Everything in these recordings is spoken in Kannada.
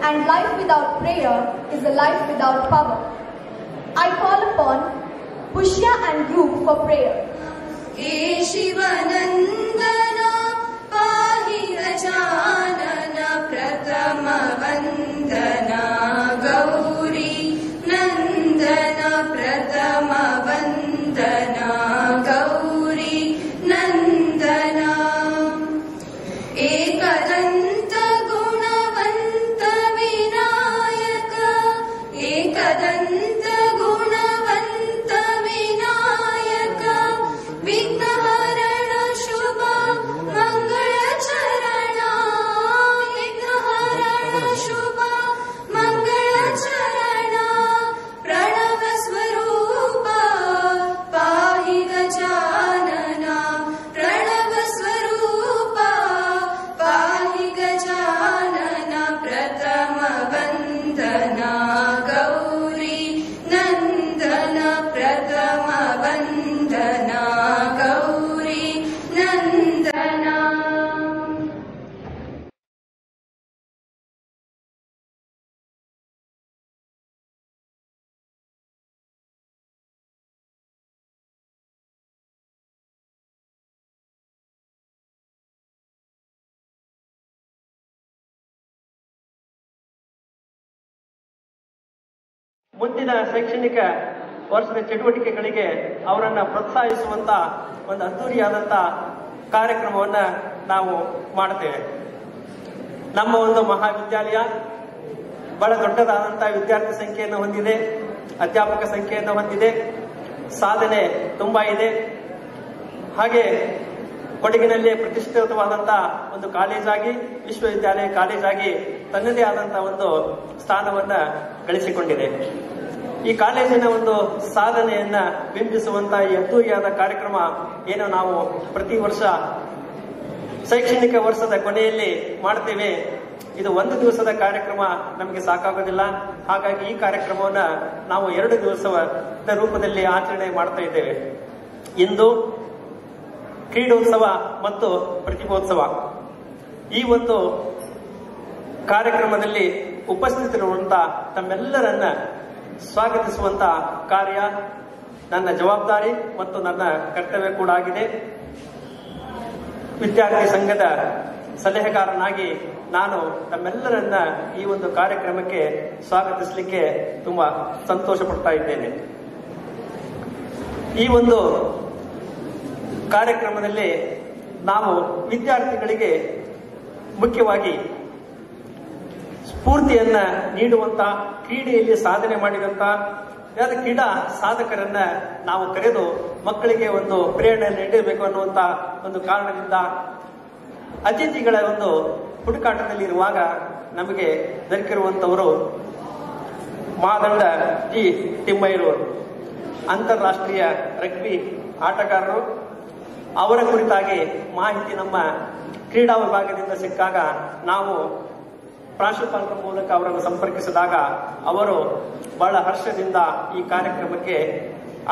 and life without prayer is a life without power. I call upon Pushya and group for prayer. He Shivanandana Pahi Gajanana Pratama Vandana Gauri Nandana Pratama Vandana Gauri Nandana Ekadanta Gunavanta Vinayaka Ekadanta Gunavanta Vinayaka Vignaharana Shubha Mangala Charana Vignaharana Shubha Mangala Charana Pranava Swarupa Pahi Gajanana Pranava Swarupa Pahi Gajanana Pratama Vandana Gauri Nandana Pratama Vandana Gauri Nandana. ಮುಂದಿನ ಶೈಕ್ಷಣಿಕ ವರ್ಷದ ಚಟುವಟಿಕೆಗಳಿಗೆ ಅವರನ್ನು ಪ್ರೋತ್ಸಾಹಿಸುವಂತ ಒಂದು ಅದ್ದೂರಿಯಾದಂಥ ಕಾರ್ಯಕ್ರಮವನ್ನು ನಾವು ಮಾಡುತ್ತೇವೆ. ನಮ್ಮ ಒಂದು ಮಹಾವಿದ್ಯಾಲಯ ಬಹಳ ದೊಡ್ಡದಾದಂಥ ವಿದ್ಯಾರ್ಥಿ ಸಂಖ್ಯೆಯನ್ನು ಹೊಂದಿದೆ, ಅಧ್ಯಾಪಕ ಸಂಖ್ಯೆಯನ್ನು ಹೊಂದಿದೆ, ಸಾಧನೆ ತುಂಬಾ ಇದೆ. ಹಾಗೆ ಕೊಡಗಿನಲ್ಲಿ ಪ್ರತಿಷ್ಠಿತವಾದಂಥ ಒಂದು ಕಾಲೇಜಾಗಿ, ವಿಶ್ವವಿದ್ಯಾಲಯ ಕಾಲೇಜಾಗಿ ತನ್ನದೇ ಆದಂಥ ಒಂದು ಸ್ಥಾನವನ್ನ ಗಳಿಸಿಕೊಂಡಿದೆ. ಈ ಕಾಲೇಜಿನ ಒಂದು ಸಾಧನೆಯನ್ನ ಬಿಂಬಿಸುವಂತ ಈ ಅದ್ದೂರಿಯಾದ ಕಾರ್ಯಕ್ರಮ ಏನು ನಾವು ಪ್ರತಿ ವರ್ಷ ಶೈಕ್ಷಣಿಕ ವರ್ಷದ ಕೊನೆಯಲ್ಲಿ ಮಾಡ್ತೇವೆ, ಇದು ಒಂದು ದಿವಸದ ಕಾರ್ಯಕ್ರಮ ನಮಗೆ ಸಾಕಾಗೋದಿಲ್ಲ. ಹಾಗಾಗಿ ಈ ಕಾರ್ಯಕ್ರಮವನ್ನ ನಾವು 2 ದಿವಸದ ರೂಪದಲ್ಲಿ ಆಚರಣೆ ಮಾಡ್ತಾ ಇದ್ದೇವೆ. ಇಂದು ಕ್ರೀಡೋತ್ಸವ ಮತ್ತು ಪ್ರತಿಭೋತ್ಸವ. ಈ ಒಂದು ಕಾರ್ಯಕ್ರಮದಲ್ಲಿ ಉಪಸ್ಥಿತರಿರುವಂತ ತಮ್ಮೆಲ್ಲರನ್ನ ಸ್ವಾಗತಿಸುವಂತ ಕಾರ್ಯ ನನ್ನ ಜವಾಬ್ದಾರಿ ಮತ್ತು ನನ್ನ ಕರ್ತವ್ಯ ಕೂಡ ಆಗಿದೆ. ವಿದ್ಯಾರ್ಥಿ ಸಂಘದ ಸಲಹೆಗಾರನಾಗಿ ನಾನು ತಮ್ಮೆಲ್ಲರನ್ನ ಈ ಒಂದು ಕಾರ್ಯಕ್ರಮಕ್ಕೆ ಸ್ವಾಗತಿಸಲಿಕ್ಕೆ ತುಂಬಾ ಸಂತೋಷ ಪಡ್ತಾ ಇದ್ದೇನೆ. ಈ ಒಂದು ಕಾರ್ಯಕ್ರಮದಲ್ಲಿ ನಾವು ವಿದ್ಯಾರ್ಥಿಗಳಿಗೆ ಮುಖ್ಯವಾಗಿ ಸ್ಫೂರ್ತಿಯನ್ನ ನೀಡುವಂತ, ಕ್ರೀಡೆಯಲ್ಲಿ ಸಾಧನೆ ಮಾಡಿದಂತ ಕ್ರೀಡಾ ಸಾಧಕರನ್ನ ನಾವು ಕರೆದು ಮಕ್ಕಳಿಗೆ ಒಂದು ಪ್ರೇರಣೆ ನೀಡಬೇಕು ಅನ್ನುವಂತ ಒಂದು ಕಾರಣದಿಂದ ಅತಿಥಿಗಳ ಒಂದು ಹುಡುಕಾಟದಲ್ಲಿರುವಾಗ ನಮಗೆ ದೊರಕಿರುವಂತವರು ಮಾದಂಡ ಜಿ ತಿಮ್ಮಯ್ಯರವರು, ಅಂತಾರಾಷ್ಟ್ರೀಯ ರಗ್ಬಿ ಆಟಗಾರರು. ಅವರ ಕುರಿತಾಗಿ ಮಾಹಿತಿ ನಮ್ಮ ಕ್ರೀಡಾ ವಿಭಾಗದಿಂದ ಸಿಕ್ಕಾಗ ನಾವು ಪ್ರಾಂಶುಪಾಲರ ಮೂಲಕ ಅವರನ್ನು ಸಂಪರ್ಕಿಸಿದಾಗ ಅವರು ಬಹಳ ಹರ್ಷದಿಂದ ಈ ಕಾರ್ಯಕ್ರಮಕ್ಕೆ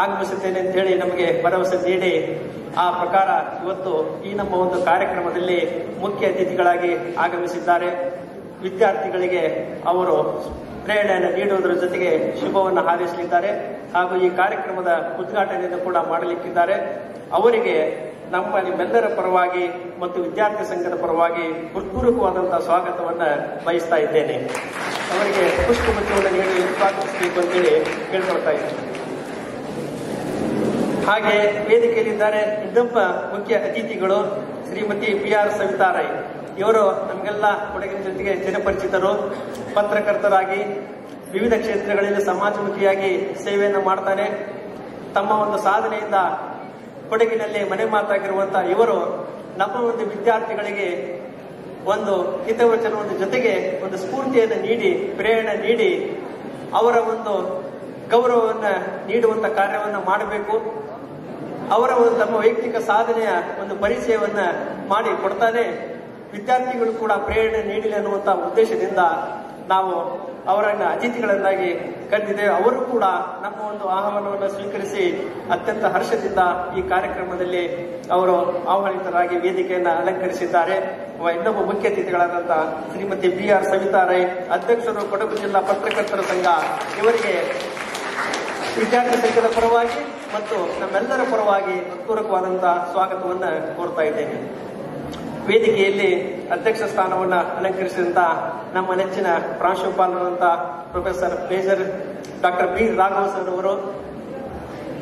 ಆಗಮಿಸುತ್ತೇನೆ ಅಂತ ಹೇಳಿ ನಮಗೆ ಭರವಸೆ ನೀಡಿ ಆ ಪ್ರಕಾರ ಇವತ್ತು ಈ ನಮ್ಮ ಒಂದು ಕಾರ್ಯಕ್ರಮದಲ್ಲಿ ಮುಖ್ಯ ಅತಿಥಿಗಳಾಗಿ ಆಗಮಿಸಿದ್ದಾರೆ. ವಿದ್ಯಾರ್ಥಿಗಳಿಗೆ ಅವರು ಪ್ರೇರಣೆಯನ್ನು ನೀಡುವುದರ ಜೊತೆಗೆ ಶುಭವನ್ನು ಹಾರೈಸಲಿದ್ದಾರೆ ಹಾಗೂ ಈ ಕಾರ್ಯಕ್ರಮದ ಉದ್ಘಾಟನೆಯನ್ನು ಕೂಡ ಮಾಡಲಿಕ್ಕಿದ್ದಾರೆ. ಅವರಿಗೆ ನಿಮ್ಮೆಲ್ಲರ ಪರವಾಗಿ ಮತ್ತು ವಿದ್ಯಾರ್ಥಿ ಸಂಘದ ಪರವಾಗಿ ಹೃತ್ಪೂರ್ವಕವಾದಂತಹ ಸ್ವಾಗತವನ್ನು ಬಯಸ್ತಾ ಇದ್ದೇನೆ. ಅವರಿಗೆ ಪುಷ್ಪಗುಚ್ಛವನ್ನು ನೀಡಿ ಸ್ವಾಗತಿಸಬೇಕು ಅಂತೇಳಿ ಕೇಳ್ಕೊಳ್ತಾ ಇದ್ದೇನೆ. ಹಾಗೆ ವೇದಿಕೆಯಲ್ಲಿದ್ದಾರೆ ಇನ್ನೊಬ್ಬ ಮುಖ್ಯ ಅತಿಥಿಗಳು ಶ್ರೀಮತಿ PR ಸವಿತಾ ರೈ. ಇವರು ನಮಗೆಲ್ಲ ಕೊಡಗಿನ ಜೊತೆಗೆ ಚಿರಪರಿಚಿತರು. ಪತ್ರಕರ್ತರಾಗಿ ವಿವಿಧ ಕ್ಷೇತ್ರಗಳಲ್ಲಿ ಸಮಾಜಮುಖಿಯಾಗಿ ಸೇವೆಯನ್ನು ಮಾಡ್ತಾನೆ. ತಮ್ಮ ಒಂದು ಸಾಧನೆಯಿಂದ ಕೊಡಗಿನಲ್ಲಿ ಮನೆ ಮಾತಾಗಿರುವಂತಹ ಇವರು ನಮ್ಮ ಒಂದು ವಿದ್ಯಾರ್ಥಿಗಳಿಗೆ ಒಂದು ಹಿತವಚನದ ಜೊತೆಗೆ ಒಂದು ಸ್ಫೂರ್ತಿಯನ್ನು ನೀಡಿ, ಪ್ರೇರಣೆ ನೀಡಿ, ಅವರ ಒಂದು ಗೌರವವನ್ನು ನೀಡುವಂತ ಕಾರ್ಯವನ್ನು ಮಾಡಬೇಕು. ಅವರ ಒಂದು ತಮ್ಮ ವೈಯಕ್ತಿಕ ಸಾಧನೆಯ ಒಂದು ಪರಿಚಯವನ್ನ ಮಾಡಿ ಕೊಡ್ತಾನೆ. ವಿದ್ಯಾರ್ಥಿಗಳು ಕೂಡ ಪ್ರೇರಣೆ ನೀಡಲಿ ಅನ್ನುವಂತ ಉದ್ದೇಶದಿಂದ ನಾವು ಅವರನ್ನ ಅತಿಥಿಗಳನ್ನಾಗಿ ಕರೆದಿದ್ದೇವೆ. ಅವರು ಕೂಡ ನಮ್ಮ ಒಂದು ಆಹ್ವಾನವನ್ನು ಸ್ವೀಕರಿಸಿ ಅತ್ಯಂತ ಹರ್ಷದಿಂದ ಈ ಕಾರ್ಯಕ್ರಮದಲ್ಲಿ ಅವರು ಆಹ್ವಾನಿತರಾಗಿ ವೇದಿಕೆಯನ್ನು ಅಲಂಕರಿಸಿದ್ದಾರೆ. ಇನ್ನೊಬ್ಬ ಮುಖ್ಯ ಅತಿಥಿಗಳಾದಂತಹ ಶ್ರೀಮತಿ PR ಸವಿತಾ ರೈ, ಅಧ್ಯಕ್ಷರು ಕೊಡಗು ಜಿಲ್ಲಾ ಪತ್ರಕರ್ತರ ಸಂಘ, ಇವರಿಗೆ ವಿದ್ಯಾರ್ಥಿ ಸಂಘದ ಪರವಾಗಿ ಮತ್ತು ನಮ್ಮೆಲ್ಲರ ಪರವಾಗಿ ಹೃತ್ಪೂರ್ವಕವಾದಂತಹ ಸ್ವಾಗತವನ್ನ ಕೋರ್ತಾ ಇದ್ದೇನೆ. ವೇದಿಕೆಯಲ್ಲಿ ಅಧ್ಯಕ್ಷ ಸ್ಥಾನವನ್ನ ಅಲಂಕರಿಸಿದಂತ ನಮ್ಮ ನೆಚ್ಚಿನ ಪ್ರಾಂಶುಪಾಲರಾದಂತಹ professor major doctor B Raghav sir ಅವರು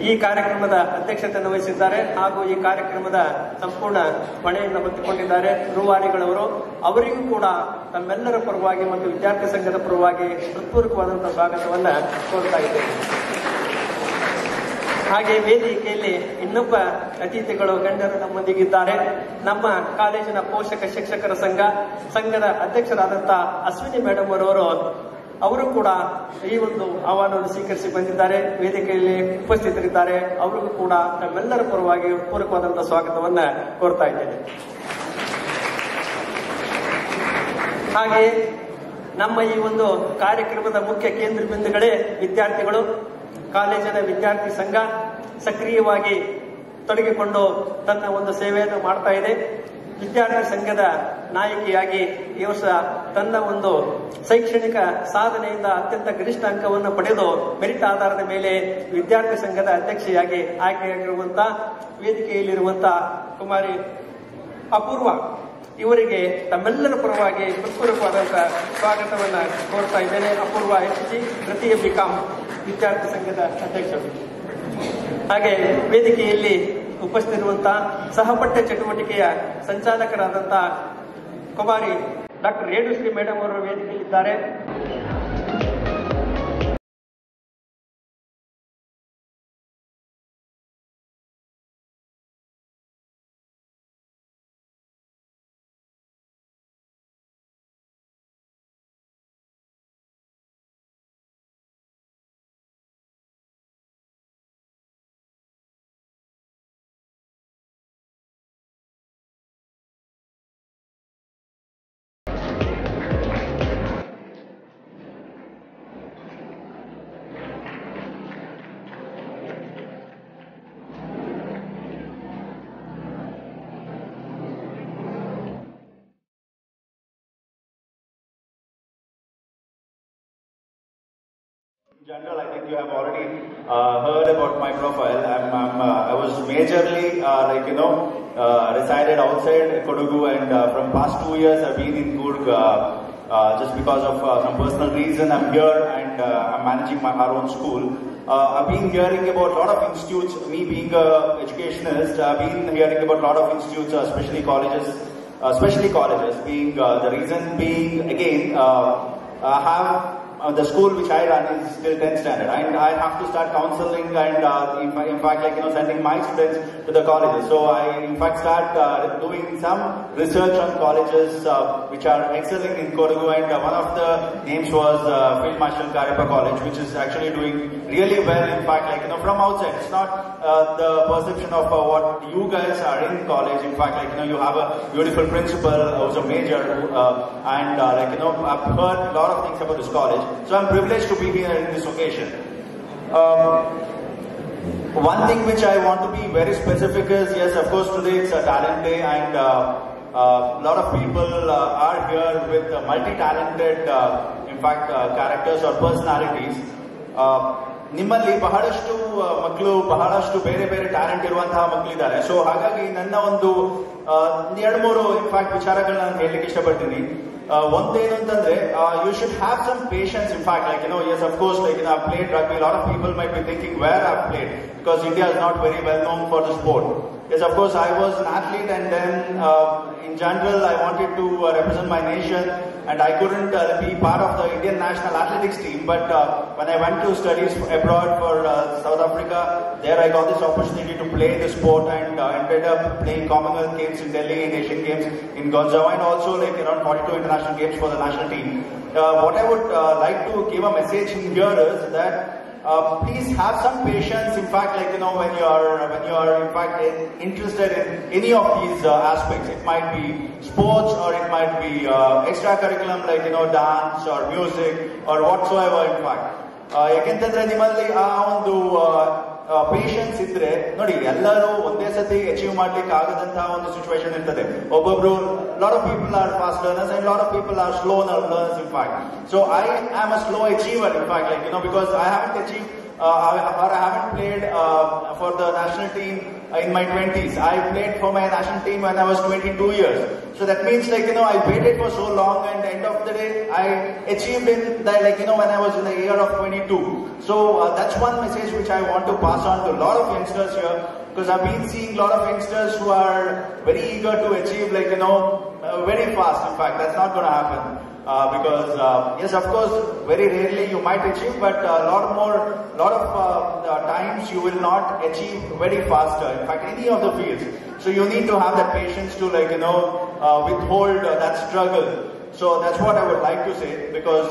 ಈ ಕಾರ್ಯಕ್ರಮದ ಅಧ್ಯಕ್ಷತೆಯನ್ನು ವಹಿಸಿದ್ದಾರೆ ಹಾಗೂ ಈ ಕಾರ್ಯಕ್ರಮದ ಸಂಪೂರ್ಣ ಹೊಣೆಯನ್ನು ಹೊತ್ತುಕೊಂಡಿದ್ದಾರೆ. ರೂವಾರಿಗಳವರು, ಅವರಿಗೂ ಕೂಡ ತಮ್ಮೆಲ್ಲರ ಪರವಾಗಿ ಮತ್ತು ವಿದ್ಯಾರ್ಥಿ ಸಂಘದ ಪರವಾಗಿ ಹೃತ್ಪೂರ್ವಕವಾದಂತಹ ಸ್ವಾಗತವನ್ನ ಕೋರ್ತಾ ಇದ್ದೇನೆ. ಹಾಗೆ ವೇದಿಕೆಯಲ್ಲಿ ಇನ್ನೊಬ್ಬ ಅತಿಥಿಗಳು ಗಣ್ಯರು ನಮ್ಮೊಂದಿಗಿದ್ದಾರೆ. ನಮ್ಮ ಕಾಲೇಜಿನ ಪೋಷಕ ಶಿಕ್ಷಕರ ಸಂಘದ ಅಧ್ಯಕ್ಷರಾದಂತಹ ಅಶ್ವಿನಿ ಮೇಡಮ್ ಅವರು ಕೂಡ ಈ ಒಂದು ಆಹ್ವಾನವನ್ನು ಸ್ವೀಕರಿಸಿ ಬಂದಿದ್ದಾರೆ, ವೇದಿಕೆಯಲ್ಲಿ ಉಪಸ್ಥಿತರಿದ್ದಾರೆ. ಅವರಿಗೂ ಕೂಡ ನಮ್ಮೆಲ್ಲರ ಪರವಾಗಿ ಪೂರಕವಾದಂತಹ ಸ್ವಾಗತವನ್ನ ಕೋರ್ತಾ ಇದ್ದೇನೆ. ಹಾಗೆ ನಮ್ಮ ಈ ಒಂದು ಕಾರ್ಯಕ್ರಮದ ಮುಖ್ಯ ಕೇಂದ್ರ ಬಿಂದುಗಳೇ ವಿದ್ಯಾರ್ಥಿಗಳು. ಕಾಲೇಜಿನ ವಿದ್ಯಾರ್ಥಿ ಸಂಘ ಸಕ್ರಿಯವಾಗಿ ತೊಡಗಿಕೊಂಡು ತನ್ನ ಒಂದು ಸೇವೆಯನ್ನು ಮಾಡ್ತಾ ಇದೆ. ವಿದ್ಯಾರ್ಥಿ ಸಂಘದ ನಾಯಕಿಯಾಗಿ ಈ ವರ್ಷ ತನ್ನ ಒಂದು ಶೈಕ್ಷಣಿಕ ಸಾಧನೆಯಿಂದ ಅತ್ಯಂತ ಗರಿಷ್ಠ ಅಂಕವನ್ನು ಪಡೆದು ಮೆರಿಟ್ ಆಧಾರದ ಮೇಲೆ ವಿದ್ಯಾರ್ಥಿ ಸಂಘದ ಅಧ್ಯಕ್ಷೆಯಾಗಿ ಆಯ್ಕೆಯಾಗಿರುವಂತಹ ವೇದಿಕೆಯಲ್ಲಿರುವಂತಹ ಕುಮಾರಿ ಅಪೂರ್ವ ಇವರಿಗೆ ತಮ್ಮೆಲ್ಲರ ಪರವಾಗಿ ಹೃತ್ಪೂರ್ವಕವಾದಂತಹ ಸ್ವಾಗತವನ್ನ ಕೋರ್ತಾ ಇದ್ದೇನೆ. ಅಪೂರ್ವ HG ತೃತೀಯ BCom ವಿದ್ಯಾರ್ಥಿ ಸಂಘದ ಅಧ್ಯಕ್ಷರು. ಹಾಗೆ ವೇದಿಕೆಯಲ್ಲಿ ಉಪಸ್ಥಿತಿರುವಂತಹ ಸಹಪಠ್ಯ ಚಟುವಟಿಕೆಯ ಸಂಚಾಲಕರಾದಂತಹ ಕುಮಾರಿ ಡಾಕ್ಟರ್ ರೇಣುಶ್ರೀ ಮೇಡಮ್ ಅವರು ವೇದಿಕೆಯಲ್ಲಿದ್ದಾರೆ. In general, I think you have already heard about my profile. I was majorly, resided outside Kodagu, and from past 2 years I've been in Coorg just because of some personal reason. I'm here and I'm managing our own school. I've been hearing about a lot of institutes. Me being an educationist, I've been hearing about a lot of institutes, especially colleges. Being the reason being again, have the school which I run is still 10th standard, and I have to start counseling and in fact sending my students to the colleges. So I in fact start doing some research on colleges which are excelling in Kodagu, and one of the names was Field Marshal Kariyappa College, which is actually doing really well. In fact, from outside, it's not the perception of what you guys are in college. In fact, you have a beautiful principal who's a major, and I've heard a lot of things about this college. So I'm privileged to be here in this occasion. One thing which I want to be very specific is, yes, of course, today it's a talent day, and a lot of people are here with multi-talented, characters or personalities. ನಿಮ್ಮಲ್ಲಿ ಬಹಳಷ್ಟು ಮಕ್ಕಳು, ಬಹಳಷ್ಟು ಬೇರೆ ಬೇರೆ ಟ್ಯಾಲೆಂಟ್ ಇರುವಂತಹ ಮಕ್ಕಳಿದ್ದಾರೆ. ಸೊ ಹಾಗಾಗಿ ನನ್ನ ಒಂದು 2-3 ಇನ್ಫ್ಯಾಕ್ಟ್ ವಿಚಾರಗಳನ್ನ ನಾನು ಹೇಳಲಿಕ್ಕೆ ಇಷ್ಟಪಡ್ತೀನಿ. ಒಂದೇನು ಅಂತಂದ್ರೆ, you should have some patience. In fact, yes, of course, I've played rugby. A lot of people might be thinking where I've played, because India is not very well known for the sport. Yes, of course, I was an athlete, and then in general, I wanted to represent my nation, and I couldn't be part of the Indian national athletics team. But when I went to studies abroad for South Africa, there I got this opportunity to play the sport, and ended up playing Commonwealth Games in Delhi, in Asian Games in Gonzaga, and also around 42 international games for the national team. What I would like to give a message in here is that please have some patience. In fact, when you are in fact interested in any of these aspects, it might be sports, or it might be extracurriculum dance or music or whatsoever. In fact, ಯಾಕೆಂತಂದ್ರೆ ನಿಮ್ಮಲ್ಲಿ ಆ ಒಂದು ಪೇಷನ್ಸ್ ಇದ್ರೆ ನೋಡಿ, ಎಲ್ಲರೂ ಒಂದೇ ಸತಿ ಅಚೀವ್ ಮಾಡ್ಲಿಕ್ಕೆ ಆಗದಂತಹ ಒಂದು ಸಿಚುವೇಶನ್ ಇರ್ತದೆ. ಒಬ್ಬೊಬ್ರು lot of people are fast learners and lot of people are slow learners in fact. So I am a slow achiever in fact, like because I haven't achieved or I haven't played for the national team in my 20s. I played for my national team when I was 22 years. So that means I waited for so long, and at the end of the day I achieved in that when I was in the year of 22. So that's one message which I want to pass on to a lot of youngsters here, because I've been seeing a lot of youngsters who are very eager to achieve very fast. In fact, that's not going to happen. Because yes, of course, very rarely you might achieve, but a lot of times you will not achieve very faster. In fact, any of the fields. So you need to have that patience to withhold that struggle. So that's what I would like to say, because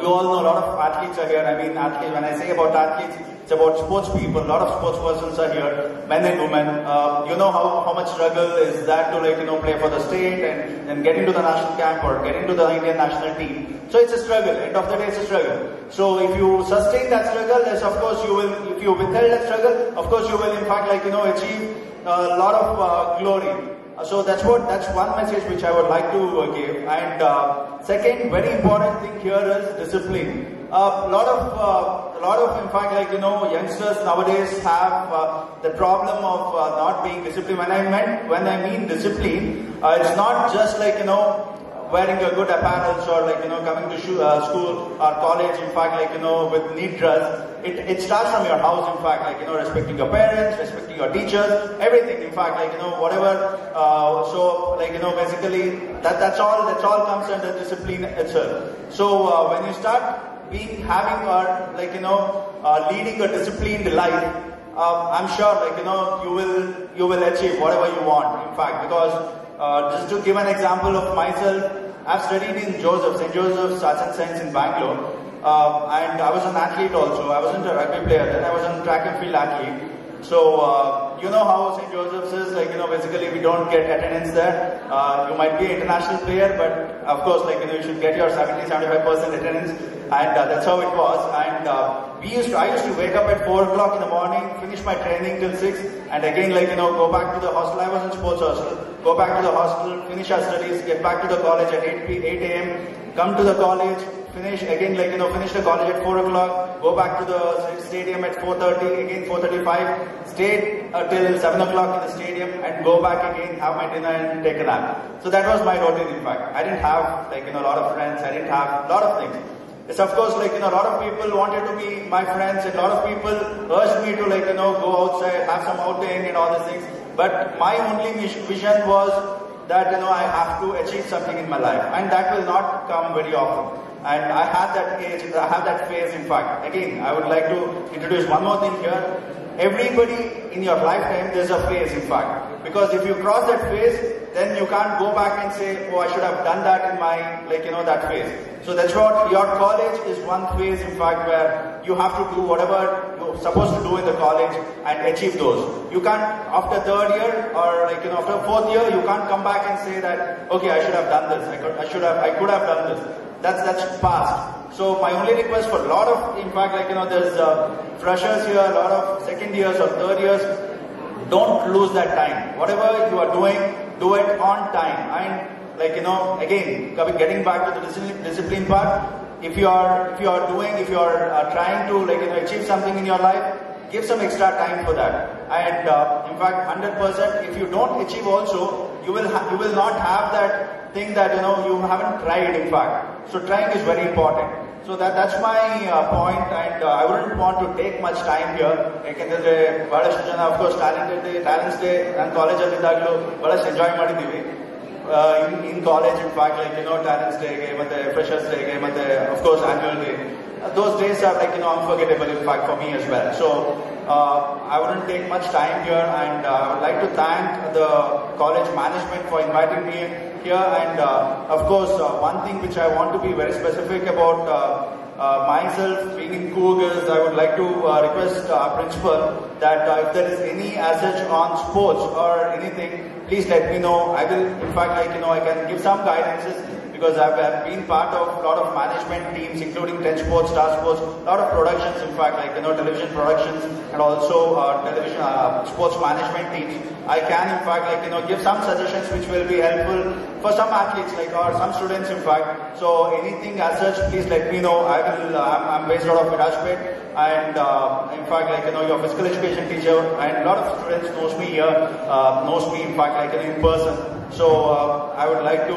you all know a lot of athletes are here. I mean, athletes, when I say about athletes, it's about sports people. A lot of sports persons are here, men and women. You know how much struggle is that to play for the state and get into the national camp or get into the Indian national team. So it's a struggle. End of the day, it's a struggle. So if you sustain that struggle, yes, of course you will. If you withhold that struggle, of course you will in fact achieve a lot of glory. So that's one message which I would like to give. And second, very important thing here is discipline. A lot of in fact youngsters nowadays have the problem of not being disciplined. When I mean discipline, it's not just wearing a good apparel or coming to school or college, in fact with neat dress. It starts from your house, in fact respecting your parents, respecting your teachers, everything, in fact whatever. So basically that's all comes under discipline itself. So when you start having or leading a disciplined life, I'm sure you will achieve whatever you want, in fact, because just to give an example of myself, I've studied in St. Joseph's Arts and Science in Bangalore, and I was an athlete also. I wasn't a rugby player then, I was a track and field athlete. So you know how St. Joseph's is, basically we don't get attendance there. You might be an international player, but of course you should get your 70-75% attendance, and that's how it was. And I used to wake up at 4 o'clock in the morning, finish my training till 6, and again go back to the hostel. I was in sports hostel. Go back to the hostel, finish our studies, get back to the college at 8 a.m., come to the college, finish again finish the college at 4 o'clock, go back to the stadium at 4:30, again 4:35, stay till 7 o'clock in the stadium, and go back again, have my dinner and take a nap. So that was my routine, in fact. I didn't have a lot of friends, I didn't have a lot of things. It's of course a lot of people wanted to be my friends, and a lot of people urged me to go outside, have some outing and all these things. But my only vision was that I have to achieve something in my life, and that will not come very often. And I have that age, I have that phase, in fact. Again, I would like to introduce one more thing here. Everybody in your lifetime, there's a phase, in fact. Because if you cross that phase, then you can't go back and say, oh, I should have done that in my, that phase. So that's what your college is, one phase, in fact, where you have to do whatever you're supposed to do in the college and achieve those. You can't, after third year or after fourth year, you can't come back and say that, okay, I should have done this, I could have done this. That's past. So my only request for a lot of, in fact, there's freshers here, a lot of second years or third years, don't lose that time. Whatever you are doing, do it on time. And again, getting back to the discipline part, if you are trying to achieve something in your life, give some extra time for that. And in fact, 100%, if you don't achieve also, you will not have that thing that you haven't tried, in fact. So trying is very important. So that's my point, and I wouldn't want to take much time here. ಯಾಕೆಂದ್ರೆ ಬಹಳಷ್ಟು ಜನ of course talents day ನಾನು ಕಾಲೇಜಲ್ಲಿ ಇದ್ದಾಗಲೂ ಬಹಳಷ್ಟು ಎಂಜಾಯ್ ಮಾಡಿದ್ದೀವಿ. In college, in fact, talents day ಗೆ ಮತ್ತೆ freshers day ಗೆ ಮತ್ತೆ of course annual day. Those days are unforgettable, in fact, for me as well. So I wouldn't take much time here, and I would like to thank the college management for inviting me here. And of course, one thing which I want to be very specific about myself being in Coorg is I would like to request our principal that if there is any asset on sports or anything, please let me know. I will, in fact, I can give some guidances, because I've been part of a lot of management teams, including 10 Sports, Star Sports, a lot of productions, in fact, like, television productions and also television sports management teams. I can, in fact, like, give some suggestions which will be helpful for some athletes, like, or some students, in fact. So anything as such, please let me know. I'm based out of Virajpet, and in fact, like, your physical education teacher and a lot of students knows me here, knows me, in fact, like, in person. So I would like to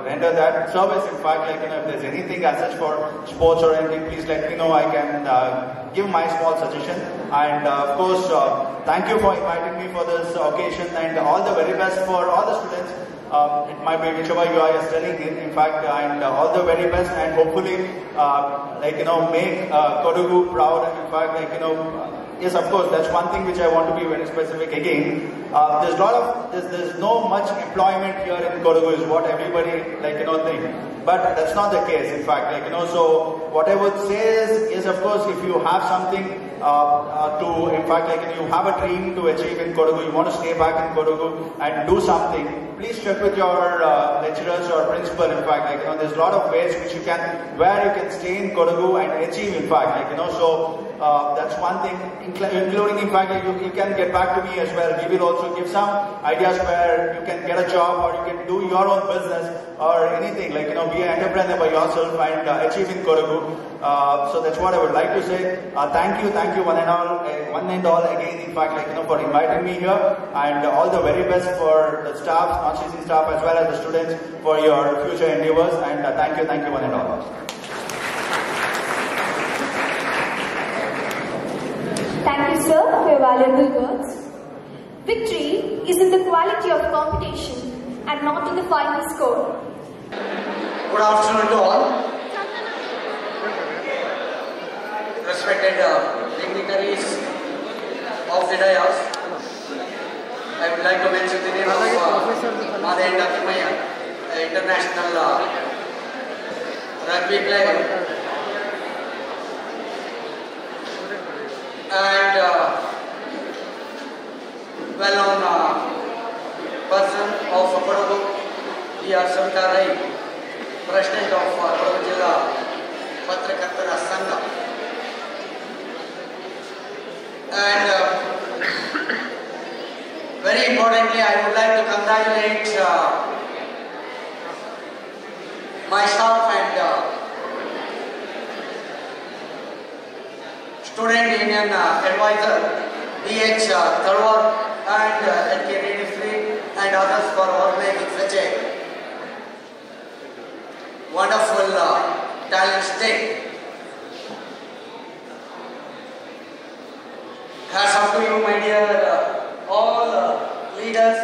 render that service. In fact, like, if there's anything as such for sports or anything, please let me know. I can give my small suggestion. And of course, thank you for inviting me for this occasion, and all the very best for all the students. It might be whichever you are studying in fact, and all the very best, and hopefully, make Kodagu proud. In fact, like, yes, of course, that's one thing which I want to be very specific again. There's no much employment here in Kodagu is what everybody, think. But that's not the case, in fact, so what I would say is of course, if you have something in fact, you have a dream to achieve in Kodagu, you want to stay back in Kodagu and do something, please check with your lecturers or principal. In fact, there's a lot of ways where you can stay in Kodagu and achieve, in fact, so that's one thing, including, in fact, you can get back to me as well. We will also give some ideas where you can get a job, or you can do your own business or anything, be an entrepreneur by yourself and achieve in Kodagu. So that's what I would like to say. Thank you one and all again, in fact, for inviting me here, and all the very best for the staff, non-CC staff, as well as the students for your future endeavors. And thank you one and all. Thank you, sir, for your valuable words. Victory is in the quality of competition and not in the final score. Good afternoon to all. Respected dignitaries of the dais, I would like to mention the name of Madhen Datimaya, an international rugby player, and well-known person of Kodagu, P.R. Savita Rai, President of Kodagu Jilla Patrakartara Sangha. And very importantly, I would like to congratulate my staff and student union advisor, D.H. Talwar and L.K. Redifree and others for organizing such a wonderful Talents Day. Hats off to you, my dear all leaders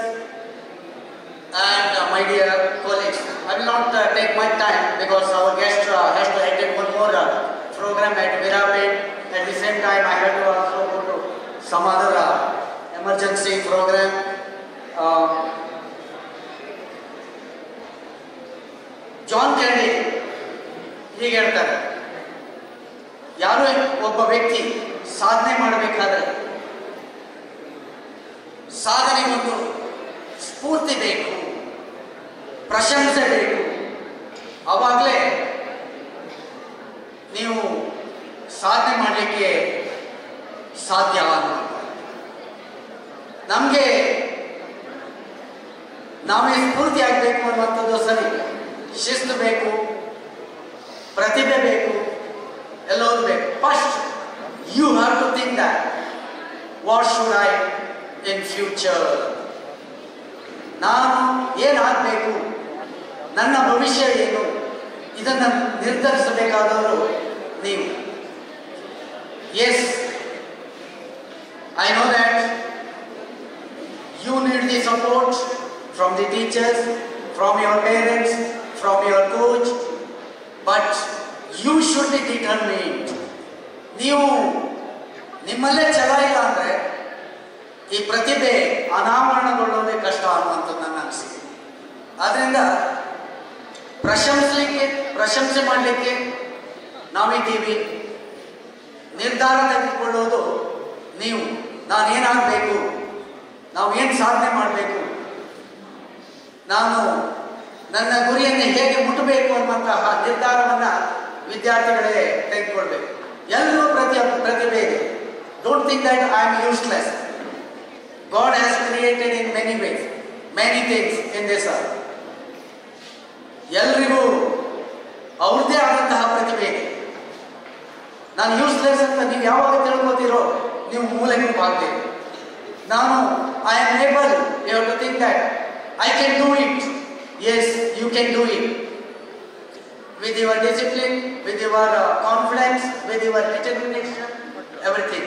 and my dear colleagues. I will not take my time because our guest has to attend one more program at Virajpet. At the same time, I have to also go to some other emergency program. John Kennedy ಹೀಗೆ ಹೇಳ್ತಾರೆ, ಯಾರೋ ಒಬ್ಬ ವ್ಯಕ್ತಿ ಸಾಧನೆ ಮಾಡಬೇಕಾದ್ರೆ ಸಾಧನೆಗೊಂದು ಸ್ಫೂರ್ತಿ ಬೇಕು, ಪ್ರಶಂಸೆ ಬೇಕು. ಆವಾಗಲೇ ನೀವು ಸಾಧನೆ ಮಾಡಲಿಕ್ಕೆ ಸಾಧ್ಯ. ನಮಗೆ ನಾವೇ ಸ್ಫೂರ್ತಿ ಆಗಬೇಕು ಅನ್ನುವಂಥದ್ದು ಸರಿ. ಶಿಸ್ತು ಬೇಕು, ಪ್ರತಿಭೆ ಬೇಕು, ಎಲ್ಲವೂ ಬೇಕು. First you have to think that what should I in future, ನಾನು ಏನಾಗಬೇಕು, ನನ್ನ ಭವಿಷ್ಯ ಏನು, ಇದನ್ನು ನಿರ್ಧರಿಸಬೇಕಾದವರು ನೀವು. Yes, I know that you need the support from the teachers, from your parents, from your coach, but you should be determined. ನೀವು ನಿಮ್ಮಲ್ಲೇ ಛಲ ಇಲ್ಲ ಅಂದರೆ ಈ ಪ್ರತಿಭೆ ಅನಾವರಣಗೊಳ್ಳೋದೇ ಕಷ್ಟ ಅನ್ನುವಂಥದ್ದು ನನ್ನ ಅನಿಸಿಕೆ. ಆದ್ದರಿಂದ ಪ್ರಶಂಸೆ ಮಾಡಲಿಕ್ಕೆ ನಾವಿದ್ದೀವಿ. ನಿರ್ಧಾರ ತೆಗೆದುಕೊಳ್ಳೋದು ನೀವು. ನಾನೇನಾಗಬೇಕು, ನಾವು ಏನು ಸಾಧನೆ ಮಾಡಬೇಕು, ನಾನು ನನ್ನ ಗುರಿಯನ್ನು ಹೇಗೆ ಮುಟ್ಟಬೇಕು ಅನ್ನುವಂತಹ ನಿರ್ಧಾರವನ್ನ ವಿದ್ಯಾರ್ಥಿಗಳೇ ತೆಗೆದುಕೊಳ್ಬೇಕು. ಎಲ್ಲರೂ ಪ್ರತಿಭೆ ಇದೆ. Don't think that I am useless. God has created in many ways many things in this earth. ಎಲ್ರಿಗೂ ಅವ್ರದ್ದೇ ಆದಂತಹ ಪ್ರತಿಭೆ ಇದೆ. ನಾನು ಯೂಸ್ಲೆಸ್ ಅಂತ ನೀವು ಯಾವಾಗ ತಿಳ್ಕೊತೀರೋ ನೀವು ಮೂಲೆಗೆ ಹಾಕ್ತೀರಿ. ನಾನು I am able, you have to think that I can do it. Yes, you can do it with your discipline, with your confidence, with your determination, everything.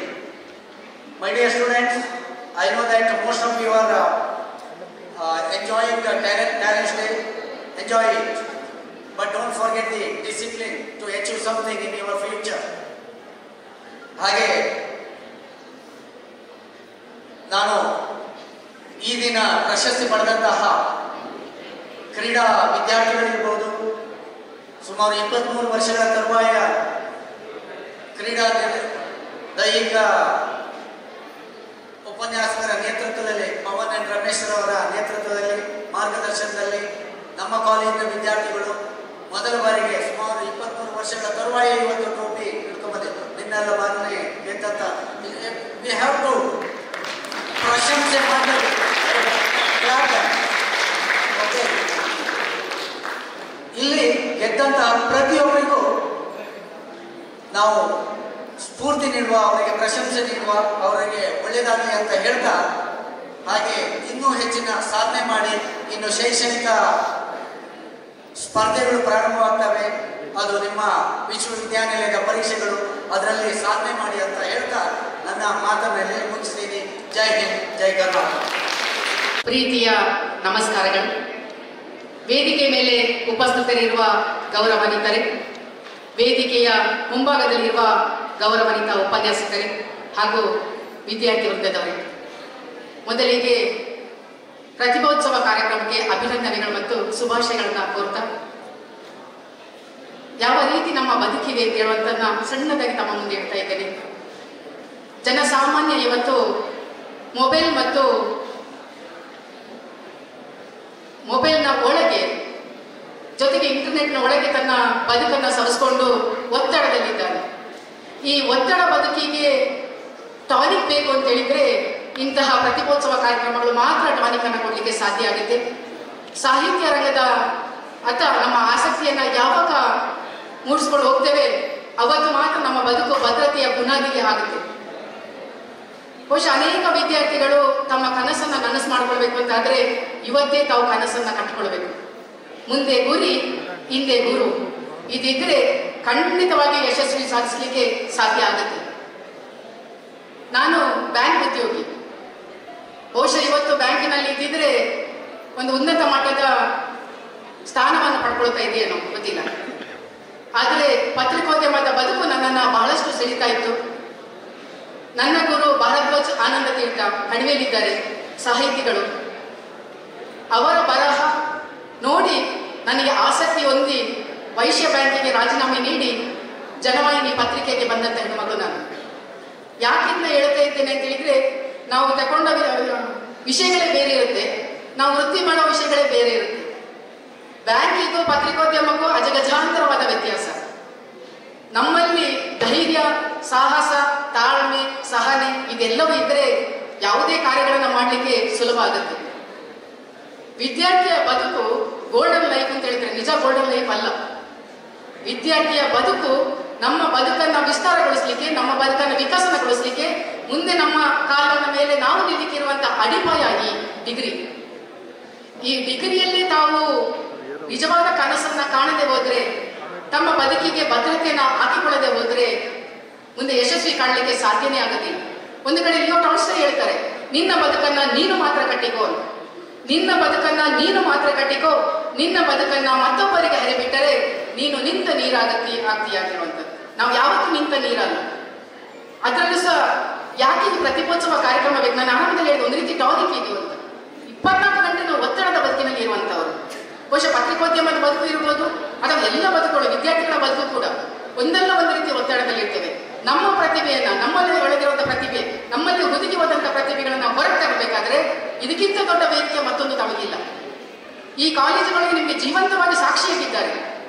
My dear students, I know that most of you are enjoying the Talents Day. Enjoy it, but don't forget the discipline to achieve something in your future. ಹಾಗೆ ನಾನು ಈ ದಿನ ಪ್ರಶಸ್ತಿ ಪಡೆದಂತಹ ಕ್ರೀಡಾ ವಿದ್ಯಾರ್ಥಿಗಳಿರ್ಬೋದು, ಸುಮಾರು 23 ವರ್ಷಗಳ ತರುವಾಯ ಕ್ರೀಡಾ ದೈಹಿಕ ಉಪನ್ಯಾಸಕರ ನೇತೃತ್ವದಲ್ಲಿ, ಪವನ್ ಅಂಡ್ ರಮೇಶ್ ಅವರ ನೇತೃತ್ವದಲ್ಲಿ, ಮಾರ್ಗದರ್ಶನದಲ್ಲಿ ನಮ್ಮ ಕಾಲೇಜಿನ ವಿದ್ಯಾರ್ಥಿಗಳು ಮೊದಲ ಬಾರಿಗೆ ಸುಮಾರು 23 ವರ್ಷಗಳ ತರುವಾಯ ಇವತ್ತು ಟ್ರೋಫಿ ಹಿಡ್ಕೊಂಡ್ಬಂದಿತ್ತು. ನಿನ್ನೆಲ್ಲ ಮಾನ್ಯ ಗೆದ್ದಂತ ವಿ ಹ್ಯಾವ್ ಟು ಪ್ರಶಂಸೆ ಮಾಡಬೇಕು. ಇಲ್ಲಿ ಗೆದ್ದಂತಹ ಪ್ರತಿಯೊಬ್ಬರಿಗೂ ನಾವು ಸ್ಫೂರ್ತಿ ನೀಡುವ, ಅವರಿಗೆ ಪ್ರಶಂಸೆ ನೀಡುವ, ಅವರಿಗೆ ಒಳ್ಳೆಯದಾಗಲಿ ಅಂತ ಹೇಳ್ತಾ, ಹಾಗೆ ಇನ್ನೂ ಹೆಚ್ಚಿನ ಸಾಧನೆ ಮಾಡಿ, ಇನ್ನು ಶೈಕ್ಷಣಿಕ ಸ್ಪರ್ಧೆಗಳು ಪ್ರಾರಂಭವಾಗ್ತವೆ, ಅದು ನಿಮ್ಮ ವಿಶ್ವವಿದ್ಯಾನಿಲಯದ ಪರೀಕ್ಷೆಗಳು, ಅದರಲ್ಲಿ ಸಾಧನೆ ಮಾಡಿ ಅಂತ ಹೇಳ್ತಾ ನನ್ನ ಮಾತನ್ನೆಲ್ಲ ಮುಗಿಸ್ತೀನಿ. ಜೈ ಹಿಂದ್, ಜೈ ಕರ್ನಾಟಕ. ಪ್ರೀತಿಯ ನಮಸ್ಕಾರಗಳು. ವೇದಿಕೆ ಮೇಲೆ ಉಪಸ್ಥಿತರಿರುವ ಗೌರವಾನ್ವಿತರೇ, ವೇದಿಕೆಯ ಮುಂಭಾಗದಲ್ಲಿರುವ ಗೌರವಾನ್ವಿತ ಉಪನ್ಯಾಸಕರೇ ಹಾಗೂ ವಿದ್ಯಾರ್ಥಿ ವೃಂದದವರೇ, ಮೊದಲಿಗೆ ಪ್ರತಿಭೋತ್ಸವ ಕಾರ್ಯಕ್ರಮಕ್ಕೆ ಅಭಿನಂದನೆಗಳು ಮತ್ತು ಶುಭಾಶಯಗಳನ್ನ ಕೋರ್ತಾ, ಯಾವ ರೀತಿ ನಮ್ಮ ಬದುಕಿದೆ ಅಂತ ಹೇಳುವಂತನ್ನ ಸಣ್ಣದಾಗಿ ತಮ್ಮ ಮುಂದೆ ಇಡ್ತಾ ಇದ್ದೇನೆ. ಜನಸಾಮಾನ್ಯ ಇವತ್ತು ಮೊಬೈಲ್ ಮತ್ತು ಮೊಬೈಲ್ನ ಒಳಗೆ ಜೊತೆಗೆ ಇಂಟರ್ನೆಟ್ನ ಒಳಗೆ ತನ್ನ ಬದುಕನ್ನು ಸರಿಸಿಕೊಂಡು ಒತ್ತಡದಲ್ಲಿದ್ದಾನೆ. ಈ ಒತ್ತಡ ಬದುಕಿಗೆ ಟಾನಿಕ್ ಬೇಕು ಅಂತ ಹೇಳಿದ್ರೆ ಇಂತಹ ಪ್ರತಿಭೋತ್ಸವ ಕಾರ್ಯಕ್ರಮಗಳು ಮಾತ್ರ ಟಾನಿಕ್ ಅನ್ನು ಕೊಡಲಿಕ್ಕೆ ಸಾಧ್ಯ ಆಗುತ್ತೆ. ಸಾಹಿತ್ಯ ರಂಗದ ಅಥವಾ ನಮ್ಮ ಆಸಕ್ತಿಯನ್ನ ಯಾವಾಗ ಮೂಡಿಸ್ಕೊಂಡು ಹೋಗ್ತೇವೆ ಅವತ್ತು ಮಾತ್ರ ನಮ್ಮ ಬದುಕು ಭದ್ರತೆಯ ಬುನಾದಿಗೆ ಆಗುತ್ತೆ. ಬಹುಶಃ ಅನೇಕ ವಿದ್ಯಾರ್ಥಿಗಳು ತಮ್ಮ ಕನಸನ್ನ ನನಸು ಮಾಡ್ಕೊಳ್ಬೇಕು ಅಂತಾದ್ರೆ ಇವತ್ತೇ ತಾವು ಕನಸನ್ನ ಕಟ್ಟಿಕೊಳ್ಬೇಕು. ಮುಂದೆ ಗುರಿ, ಹಿಂದೆ ಗುರು, ಇದಿದ್ರೆ ಖಂಡಿತವಾಗಿ ಯಶಸ್ವಿ ಸಾಧಿಸಲಿಕ್ಕೆ ಸಾಧ್ಯ ಆಗುತ್ತೆ. ನಾನು ಬ್ಯಾಂಕ್ ಉದ್ಯೋಗಿ. ಬಹುಶಃ ಇವತ್ತು ಬ್ಯಾಂಕಿನಲ್ಲಿ ಇದ್ದಿದ್ರೆ ಒಂದು ಉನ್ನತ ಮಟ್ಟದ ಸ್ಥಾನವನ್ನು ಪಡ್ಕೊಳ್ತಾ ಇದೆಯೇನೋ ಗೊತ್ತಿಲ್ಲ. ಆದರೆ ಪತ್ರಿಕೋದ್ಯಮದ ಬದುಕು ನನ್ನನ್ನು ಬಹಳಷ್ಟು ಸೆಳೀತಾ ಇತ್ತು. ನನ್ನ ಗುರು ಭಾರದ್ವಾಜ್ ಆನಂದ ತೀರ್ಥ ಕಣಿವೆಯಲ್ಲಿದ್ದಾರೆ, ಸಾಹಿತಿಗಳು. ಅವರ ಬರಹ ನೋಡಿ ನನಗೆ ಆಸಕ್ತಿ ಹೊಂದಿ ವೈಶ್ಯ ಬ್ಯಾಂಕಿಗೆ ರಾಜೀನಾಮೆ ನೀಡಿ ಜನವಾಹಿನಿ ಪತ್ರಿಕೆಗೆ ಬಂದಂತ ಹೆಣ್ಣುಮಗು ನಾನು. ಯಾಕಿಂತ ಹೇಳ್ತಾ ಇದ್ದೇನೆ ಅಂತ ಹೇಳಿದ್ರೆ, ನಾವು ತಗೊಂಡ ವಿಷಯಗಳೇ ಬೇರೆ ಇರುತ್ತೆ, ನಾವು ವೃತ್ತಿ ಮಾಡೋ ವಿಷಯಗಳೇ ಬೇರೆ ಇರುತ್ತೆ. ಬ್ಯಾಂಕಿಗೂ ಪತ್ರಿಕೋದ್ಯಮಕ್ಕೂ ಅಜಗಜಾಂತರವಾದ ವ್ಯತ್ಯಾಸ. ನಮ್ಮಲ್ಲಿ ಧೈರ್ಯ, ಸಾಹಸ, ತಾಳ್ಮೆ, ಸಹನೆ ಇದೆಲ್ಲವೂ ಇದ್ರೆ ಯಾವುದೇ ಕಾರ್ಯಗಳನ್ನು ಮಾಡಲಿಕ್ಕೆ ಸುಲಭ ಆಗುತ್ತೆ. ವಿದ್ಯಾರ್ಥಿಯ ಬದುಕು ಗೋಲ್ಡನ್ ಲೈಫ್ ಅಂತ ಹೇಳಿದ್ರೆ ನಿಜ ಗೋಲ್ಡನ್ ಲೈಫ್ ಅಲ್ಲ. ವಿದ್ಯಾರ್ಥಿಯ ಬದುಕು ನಮ್ಮ ಬದುಕನ್ನು ವಿಸ್ತಾರಗೊಳಿಸಲಿಕ್ಕೆ, ನಮ್ಮ ಬದುಕನ್ನು ವಿಕಸನಗೊಳಿಸಲಿಕ್ಕೆ, ಮುಂದೆ ನಮ್ಮ ಕಾಲನ ಮೇಲೆ ನಾವು ನಿಲ್ಲಿಕ್ಕಿರುವಂತಹ ಅಡಿಪಾಯ ಈ ಡಿಗ್ರಿ. ಈ ಡಿಗ್ರಿಯಲ್ಲಿ ತಾವು ನಿಜವಾದ ಕನಸನ್ನ ಕಾಣದೆ ಹೋದ್ರೆ, ತಮ್ಮ ಬದುಕಿಗೆ ಭದ್ರತೆಯನ್ನು ಹಾಕಿಕೊಳ್ಳದೆ ಹೋದ್ರೆ ಮುಂದೆ ಯಶಸ್ವಿ ಕಾಣಲಿಕ್ಕೆ ಸಾಧ್ಯನೇ ಆಗೋದಿಲ್ಲ. ಒಂದು ಕಡೆ ಲಿಯೋ ಟಾಲ್ಸ್ಟಾಯ್ ಹೇಳ್ತಾರೆ, ನಿನ್ನ ಬದುಕನ್ನ ನೀನು ಮಾತ್ರ ಕಟ್ಟಿಕೋ, ನಿನ್ನ ಬದುಕನ್ನ ನೀನು ಮಾತ್ರ ಕಟ್ಟಿಕೋ, ನಿನ್ನ ಬದುಕನ್ನ ಮತ್ತೊಬ್ಬರಿಗೆ ಹರಿಬಿಟ್ಟರೆ ನೀನು ನಿಂತ ಆಗ್ತೀಯಾಗಿರುವಂಥದ್ದು. ನಾವು ಯಾವತ್ತೂ ನಿಂತ ನೀರಲ್ಲ. ಅದರಲ್ಲೂ ಸಹ ಯಾಕೆ ಈ ಪ್ರತಿಭೋತ್ಸವ ಕಾರ್ಯಕ್ರಮ ಬೇಕು? ನಾನು ಆರಂಭದಲ್ಲಿ ಹೇಳಿದ ಒಂದು ರೀತಿ ಟಾನಿಕ್ ಇದು ಅಂತ. 24 ಗಂಟೆ ನಾವು ಒತ್ತಡದ ಬದುಕಿನಲ್ಲಿ ಇರುವಂತವರು. ಬಹುಶಃ ಪತ್ರಿಕೋದ್ಯಮದ ಬದುಕು ಇರ್ಬೋದು, ಅಥವಾ ಎಲ್ಲ ಬದುಕುಗಳು, ವಿದ್ಯಾರ್ಥಿಗಳ ಬದುಕು ಕೂಡ ಒಂದಲ್ಲ ಒಂದು ರೀತಿ ಒತ್ತಡದಲ್ಲಿ ಇರ್ತೇವೆ. ನಮ್ಮ ಪ್ರತಿಭೆಯನ್ನ, ನಮ್ಮಲ್ಲಿ ಒಳಗಿರುವಂತಹ ಪ್ರತಿಭೆ, ನಮ್ಮಲ್ಲಿ ಹುದುಗಿ ಹೋದಂತಹ ಪ್ರತಿಭೆಗಳನ್ನ ಹೊರಗೆ ತರಬೇಕಾದ್ರೆ ಇದಕ್ಕಿಂತ ದೊಡ್ಡ ವೇದಿಕೆ ಮತ್ತೊಂದು ತಮಗಿಲ್ಲ. ಈ ಕಾಲೇಜುಗಳಿಗೆ ನಿಮಗೆ ಜೀವಂತವಾಗಿ ಸಾಕ್ಷಿಯಾಗಿದ್ದಾರೆ.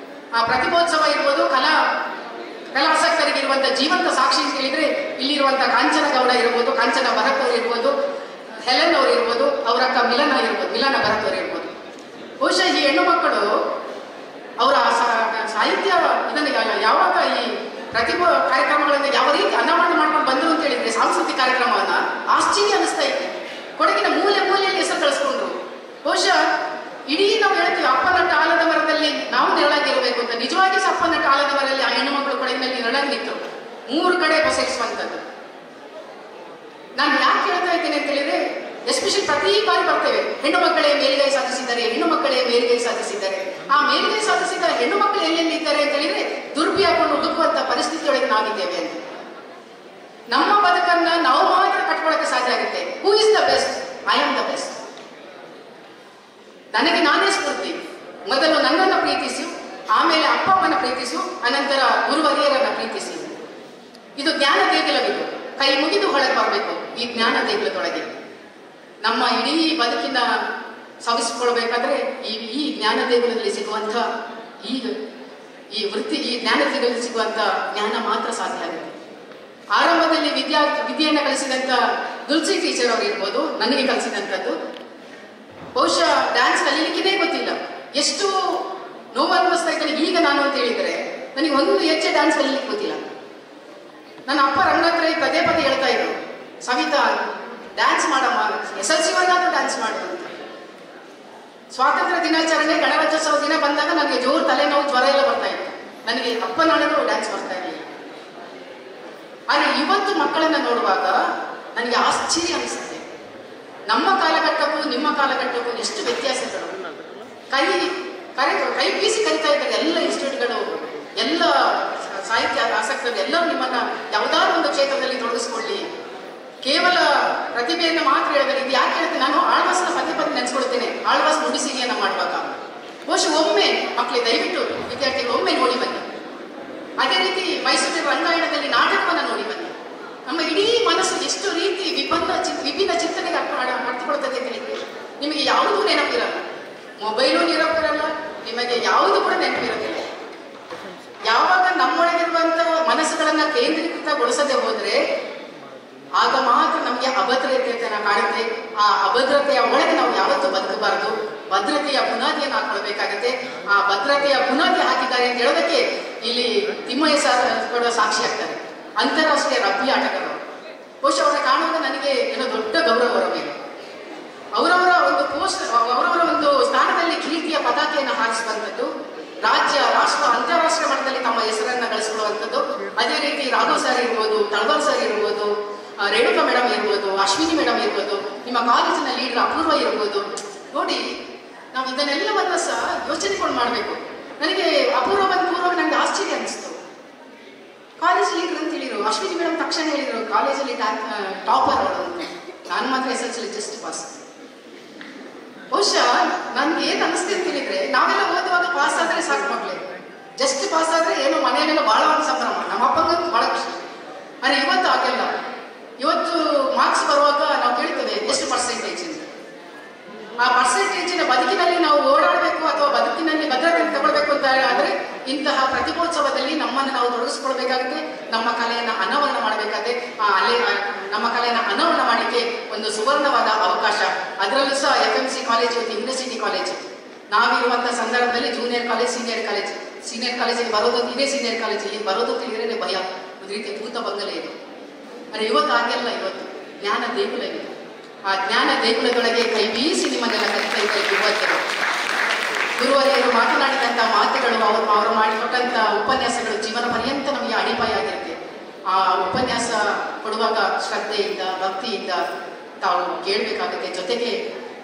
ಆ ಪ್ರತಿಭೋತ್ಸವ ಇರ್ಬೋದು, ಕಲಾಸಕ್ತರಿಗಿರುವಂತಹ ಜೀವಂತ ಸಾಕ್ಷಿ ಅಂತ ಹೇಳಿದ್ರೆ ಇಲ್ಲಿರುವಂತಹ ಕಾಂಚನ ಗೌಡ ಇರ್ಬೋದು, ಕಾಂಚನ ಭರತ್ ಅವರು ಇರ್ಬೋದು, ಹೆಲೆನ್ ಅವರು ಇರ್ಬೋದು, ಅವರ ಅಕ್ಕ ಮಿಲನ ಭರತ್ ಅವರು ಇರ್ಬೋದು. ಬಹುಶಃ ಈ ಹೆಣ್ಣು ಮಕ್ಕಳು ಅವರ ಸಾಹಿತ್ಯ ಇದನ್ನು ಯಾವಾಗ ಈ ಪ್ರತಿಭಾ ಕಾರ್ಯಕ್ರಮಗಳನ್ನು ಯಾವ ರೀತಿ ಅನಾವರಣ ಮಾಡ್ಕೊಂಡು ಬಂದರು ಅಂತ ಹೇಳಿದ್ರೆ ಸಾಂಸ್ಕೃತಿಕ ಕಾರ್ಯಕ್ರಮವನ್ನ ಆಶ್ಚರ್ಯ ಅನಿಸ್ತಾ ಇತ್ತು. ಕೊಡಗಿನ ಮೂಲೆಯಲ್ಲಿ ಹೆಸರು ಕಳಿಸ್ಕೊಂಡ್ರು. ಬಹುಶಃ ಇಡೀ ನಾವು ಹೇಳ್ತೀವಿ ಅಪ್ಪನಟ್ಟ ಆಲದ ಮರದಲ್ಲಿ ನಾವು ನೆರಳಾಗಿರ್ಬೇಕು ಅಂತ. ನಿಜವಾಗಿ ಅಪ್ಪನಟ್ಟ ಆಲದ ಮರದಲ್ಲಿ ಆ ಹೆಣ್ಣು ಮಕ್ಕಳು ಕೊಡಗಿನಲ್ಲಿ ನೆರಳಾಗಿ ನಿಂತರು, 3 ಕಡೆ ಬಸರಿಸುವಂಥದ್ದು. ನಾನು ಯಾಕೆ ಹೇಳ್ತಾ ಇದ್ದೇನೆ ಅಂತ ಹೇಳಿದ್ರೆ, ಎಸ್ಪೆಷಲಿ ಪ್ರತಿ ಬಾರಿ ಬರ್ತೇವೆ, ಹೆಣ್ಣು ಮಕ್ಕಳೇ ಮೇಲುಗೈ ಸಾಧಿಸಿದ್ದಾರೆ, ಹೆಣ್ಣು ಮಕ್ಕಳೇ ಮೇಲುಗೈ ಸಾಧಿಸಿದ್ದಾರೆ. ಆ ಮೇಲುಗೈ ಸಾಧಿಸಿದ ಹೆಣ್ಣು ಮಕ್ಕಳು ಎಲ್ಲೆಲ್ಲಿದ್ದಾರೆ ಅಂತ ಹೇಳಿದ್ರೆ ದುರ್ಬಿಯಾಕೊಂಡು ಹುಡುಕುವಂತ ಪರಿಸ್ಥಿತಿಯೊಳಗೆ ನಾವಿದ್ದೇವೆ ಅಂತ. ನಮ್ಮ ಬದುಕನ್ನ ನಾವು ಮಾತ್ರ ಕಟ್ಕೊಳ್ಳೋಕೆ ಸಾಧ್ಯ ಆಗುತ್ತೆ. Who is the best? I am the best. ನನಗೆ ನಾನೇ ಸ್ಫೂರ್ತಿ. ಮೊದಲು ನನ್ನನ್ನು ಪ್ರೀತಿಸು, ಆಮೇಲೆ ಅಪ್ಪ ಅಮ್ಮನ ಪ್ರೀತಿಸು, ಅನಂತರ ಗುರುವರಿಯರನ್ನ ಪ್ರೀತಿಸಿ. ಇದು ಜ್ಞಾನ ದೇಗುಲವಿದು. ಕೈ ಮುಗಿದು ಹೊಳಗೆ ಬರಬೇಕು ಈ ಜ್ಞಾನ ದೇಗುಲದೊಳಗೆ. ನಮ್ಮ ಇಡೀ ಬದುಕಿನ ಸವಿಸಿಕೊಳ್ಬೇಕಾದ್ರೆ ಈ ಜ್ಞಾನ ದೇಗುಲದಲ್ಲಿ ಸಿಗುವಂತ ಈ ವೃತ್ತಿ, ಈ ಜ್ಞಾನ ದೇಗುಲದಲ್ಲಿ ಸಿಗುವಂತ ಜ್ಞಾನ ಮಾತ್ರ ಸಾಧ್ಯ ಆಗುತ್ತೆ. ಆರಂಭದಲ್ಲಿ ವಿದ್ಯೆಯನ್ನು ಕಲಿಸಿದಂತ ತುಳಸಿ ಟೀಚರ್ ಅವರು ಇರ್ಬೋದು, ನನಗೆ ಕಲಿಸಿದಂಥದ್ದು. ಬಹುಶಃ ಡ್ಯಾನ್ಸ್ ಕಲೀಲಿಕ್ಕೇ ಗೊತ್ತಿಲ್ಲ. ಎಷ್ಟು ನೋವು ಅನಿಸ್ತಾ ಇದ್ದೇನೆ ಈಗ ನಾನು ಅಂತ ಹೇಳಿದ್ರೆ, ನನಗೆ ಒಂದು ಹೆಜ್ಜೆ ಡ್ಯಾನ್ಸ್ ಕಲೀಲಿಕ್ಕೆ ಗೊತ್ತಿಲ್ಲ. ನನ್ನ ಅಪ್ಪ ರಂಗನಾಥ್ ರೈ ಪದೇ ಹೇಳ್ತಾ ಇದ್ರು, ಸವಿತಾ ಡ್ಯಾನ್ಸ್ ಮಾಡಮ್ಮ, SLC ವರೆಗಾದ್ರೂ ಡ್ಯಾನ್ಸ್ ಮಾಡು ಅಂತ. ಸ್ವಾತಂತ್ರ್ಯ ದಿನಾಚರಣೆ, ಗಣರಾಜ್ಯೋತ್ಸವ ದಿನ ಬಂದಾಗ ನನಗೆ ಜೋರು ತಲೆನೋವು, ಜ್ವರ ಎಲ್ಲ ಬರ್ತಾ ಇತ್ತು. ನನಗೆ ಅಪ್ಪನಾಡಲು ಡ್ಯಾನ್ಸ್ ಬರ್ತಾ ಇರಲಿಲ್ಲ. ಆದರೆ ಇವತ್ತು ಮಕ್ಕಳನ್ನ ನೋಡುವಾಗ ನನಗೆ ಆಶ್ಚರ್ಯ ಅನಿಸುತ್ತೆ. ನಮ್ಮ ಕಾಲಘಟ್ಟಕ್ಕೂ ನಿಮ್ಮ ಕಾಲಘಟ್ಟಕ್ಕೂ ಎಷ್ಟು ವ್ಯತ್ಯಾಸಗಳು. ಕೈ ಬೀಸಿ ಕರಿತಾ ಇದ್ದಾರೆ ಎಲ್ಲ ಇನ್ಸ್ಟಿಟ್ಯೂಟ್ಗಳು, ಎಲ್ಲ ಸಾಹಿತ್ಯ ಆಸಕ್ತರು ಎಲ್ಲರೂ ನಿಮ್ಮನ್ನ ಯಾವುದಾದ್ರು ಒಂದು ಕ್ಷೇತ್ರದಲ್ಲಿ ತೊಡಗಿಸ್ಕೊಳ್ಳಿ. ಕೇವಲ ಪ್ರತಿಭೆಯನ್ನು ಮಾತ್ರ ಹೇಳಿದರೆ ಇದು ಯಾಕೆ ಹೇಳ್ತೇನೆ, ನಾನು ಆಳ್ವಾಸ್ನ ಪದೇ ನೆನೆಸ್ಕೊಳ್ತೇನೆ. ಆಳ್ವಾಸ್ ನುಡಿಸಿರಿಯನ್ನ ಮಾಡುವಾಗ ಬಹುಶಃ ಒಮ್ಮೆ ಮಕ್ಕಳೇ ದಯವಿಟ್ಟು ವಿದ್ಯಾರ್ಥಿಗಳು ಒಮ್ಮೆ ನೋಡಿ ಬನ್ನಿ. ಅದೇ ರೀತಿ ಮೈಸೂರಿನ ರಂಗಾಯಣದಲ್ಲಿ ನಾಟಕವನ್ನು ನೋಡಿ ಬನ್ನಿ. ನಮ್ಮ ಇಡೀ ಮನಸ್ಸು ಎಷ್ಟು ರೀತಿ ವಿಭಿನ್ನ ಚಿಂತನೆಗೆ ಅರ್ಥಕೊಳ್ತದೆ ಅಂತ ಹೇಳಿದ್ರೆ ನಿಮಗೆ ಯಾವುದೂ ನೆನಪಿರಲ್ಲ, ಮೊಬೈಲು ನೆನಪಿರಲ್ಲ, ನಿಮಗೆ ಯಾವುದು ಕೂಡ ನೆನಪಿರೋದಿಲ್ಲ. ಯಾವಾಗ ನಮ್ಮೊಳಗಿರುವಂತ ಮನಸ್ಸುಗಳನ್ನ ಕೇಂದ್ರೀಕೃತಗೊಳಿಸದೆ ಹೋದ್ರೆ ಆಗ ಮಾತ್ರ ನಮಗೆ ಅಭದ್ರತೆಯನ್ನು ಕಾಡುತ್ತೆ. ಆ ಅಭದ್ರತೆಯ ಒಳಗೆ ನಾವು ಯಾವತ್ತೂ ಬದುಕಬಾರದು. ಭದ್ರತೆಯ ಬುನಾದಿಯನ್ನು ಹಾಕೊಳ್ಬೇಕಾಗತ್ತೆ. ಆ ಭದ್ರತೆಯ ಬುನಾದಿ ಹಾಕಿದ್ದಾರೆ ಅಂತ ಹೇಳೋದಕ್ಕೆ ಇಲ್ಲಿ ತಿಮ್ಮಯ್ಯ ಸರ್ ಸಾಕ್ಷಿ ಆಗ್ತಾರೆ. ಅಂತಾರಾಷ್ಟ್ರೀಯ ರಗ್ಬಿ ಆಟಗಾರರು. ಬಹುಶಃ ಅವರ ಕಾಣುವಾಗ ನನಗೆ ಏನೋ ದೊಡ್ಡ ಗೌರವ ಬರಬೇಕು. ಅವರವರ ಒಂದು ಸ್ಥಾನದಲ್ಲಿ ಕೀರ್ತಿಯ ಪತಾಕೆಯನ್ನು ಹಾರಿಸುವಂಥದ್ದು, ರಾಜ್ಯ, ರಾಷ್ಟ್ರ, ಅಂತಾರಾಷ್ಟ್ರೀಯ ಮಟ್ಟದಲ್ಲಿ ತಮ್ಮ ಹೆಸರನ್ನ ಗಳಿಸಿಕೊಳ್ಳುವಂಥದ್ದು. ಅದೇ ರೀತಿ ರಾಘವ್ ಸರ್ ಇರ್ಬೋದು, ತಳವಾರ್ ಸರ್ ಇರ್ಬೋದು, ರೇಣುಕಾ ಮೇಡಮ್ ಇರ್ಬೋದು, ಅಶ್ವಿನಿ ಮೇಡಮ್ ಇರ್ಬೋದು, ನಿಮ್ಮ ಕಾಲೇಜಿನ ಲೀಡರ್ ಅಪೂರ್ವ ಇರ್ಬೋದು. ನೋಡಿ, ನಾವು ಇದನ್ನೆಲ್ಲವನ್ನ ಸಹ ಯೋಚನೆಕೊಂಡು ಮಾಡಬೇಕು. ನನಗೆ ಅಪೂರ್ವ ನನಗೆ ಆಶ್ಚರ್ಯ ಅನಿಸ್ತು. ಕಾಲೇಜ್ ಲೀಡರ್ ಅಂತ ಹೇಳಿದ್ರು, ಅಶ್ವಿನಿ ಮೇಡಮ್ ತಕ್ಷಣ ಹೇಳಿದ್ರು ಕಾಲೇಜಲ್ಲಿ ಟಾಪರ್ ಅವಳು ಅಂತ. ನಾನು ಮಾತ್ರ SLC ಜಸ್ಟ್ ಪಾಸ್. ಬಹುಶಃ ನನ್ಗೆ ಏನ್ ಅನಿಸ್ತೆ ಅಂತ ಹೇಳಿದ್ರೆ, ನಾವೆಲ್ಲ ಓದುವಾಗ ಪಾಸ್ ಆದ್ರೆ ಸಾಕು ಮಕ್ಳೇ, ಜಸ್ಟ್ ಪಾಸ್ ಆದ್ರೆ ಏನೋ ಮನೆಯಲ್ಲೆಲ್ಲ ಬಹಳ ಒಂದು ಸಂಭ್ರಮ, ನಮ್ಮ ಅಪ್ಪಂಗಂತೂ ಬಹಳ ಖುಷಿ. ಆದ್ರೆ ಇವತ್ತು ಆಗಲ್ಲ. ಇವತ್ತು ಮಾರ್ಕ್ಸ್ ಬರುವಾಗ ನಾವು ಕೇಳ್ತೇವೆ ಎಷ್ಟು ಪರ್ಸೆಂಟೇಜ್ ಅಂತ. ಆ ಪರ್ಸೆಂಟೇಜಿನ ಬದುಕಿನಲ್ಲಿ ನಾವು ಓಡಾಡಬೇಕು ಅಥವಾ ಬದುಕಿನಲ್ಲಿ ಭದ್ರತೆ ತಗೊಳ್ಬೇಕು ಅಂತ ಆದ್ರೆ ಇಂತಹ ಪ್ರತಿಭೋತ್ಸವದಲ್ಲಿ ನಮ್ಮನ್ನು ನಾವು ತೊಡಗಿಸ್ಕೊಳ್ಬೇಕಾಗುತ್ತೆ. ನಮ್ಮ ಕಲೆಯನ್ನು ಅನಾವರಣ ಮಾಡಬೇಕಾದ್ರೆ ನಮ್ಮ ಕಲೆಯನ್ನು ಅನಾವರಣ ಮಾಡಲಿಕ್ಕೆ ಒಂದು ಸುವರ್ಣವಾದ ಅವಕಾಶ. ಅದರಲ್ಲೂ ಸಹ FMC ಕಾಲೇಜ್ ಮತ್ತು ಯೂನಿವರ್ಸಿಟಿ ಕಾಲೇಜ್ ನಾವಿರುವಂತಹ ಸಂದರ್ಭದಲ್ಲಿ ಜೂನಿಯರ್ ಕಾಲೇಜ್, ಸೀನಿಯರ್ ಕಾಲೇಜಿಗೆ ಬರೋದು, ಇದೇ ಸೀನಿಯರ್ ಕಾಲೇಜಿಗೆ ಬರೋದು ತಿಳಿದ್ರೆ ಭಯ, ಒಂದು ರೀತಿಯ ಭೂತ ಬಂಗಲೆ ಇದೆ. ಆದರೆ ಇವತ್ತು ಹಾಗೆಲ್ಲ, ಇವತ್ತು ಜ್ಞಾನ ದೇಗುಲ ಇದೆ. ಆ ಜ್ಞಾನ ದೇಗುಲದೊಳಗೆ ಕೈ ಬೀಸಿ ನಿಮ್ಮನ್ನೆಲ್ಲ ಕರಿತಾ ಇದ್ದಾರೆ ಯುವಕರು. ಗುರುವರಿಯರು ಮಾತನಾಡಿದಂಥ ಮಾತುಗಳು, ಅವರು ಮಾಡಿಕೊಟ್ಟಂಥ ಉಪನ್ಯಾಸಗಳು ಜೀವನ ಪರ್ಯಂತ ನಮಗೆ ಅಡಿಪಾಯ ಆಗಿರುತ್ತೆ. ಆ ಉಪನ್ಯಾಸ ಕೊಡುವಾಗ ಶ್ರದ್ಧೆಯಿಂದ, ಭಕ್ತಿಯಿಂದ ತಾವು ಕೇಳಬೇಕಾಗುತ್ತೆ. ಜೊತೆಗೆ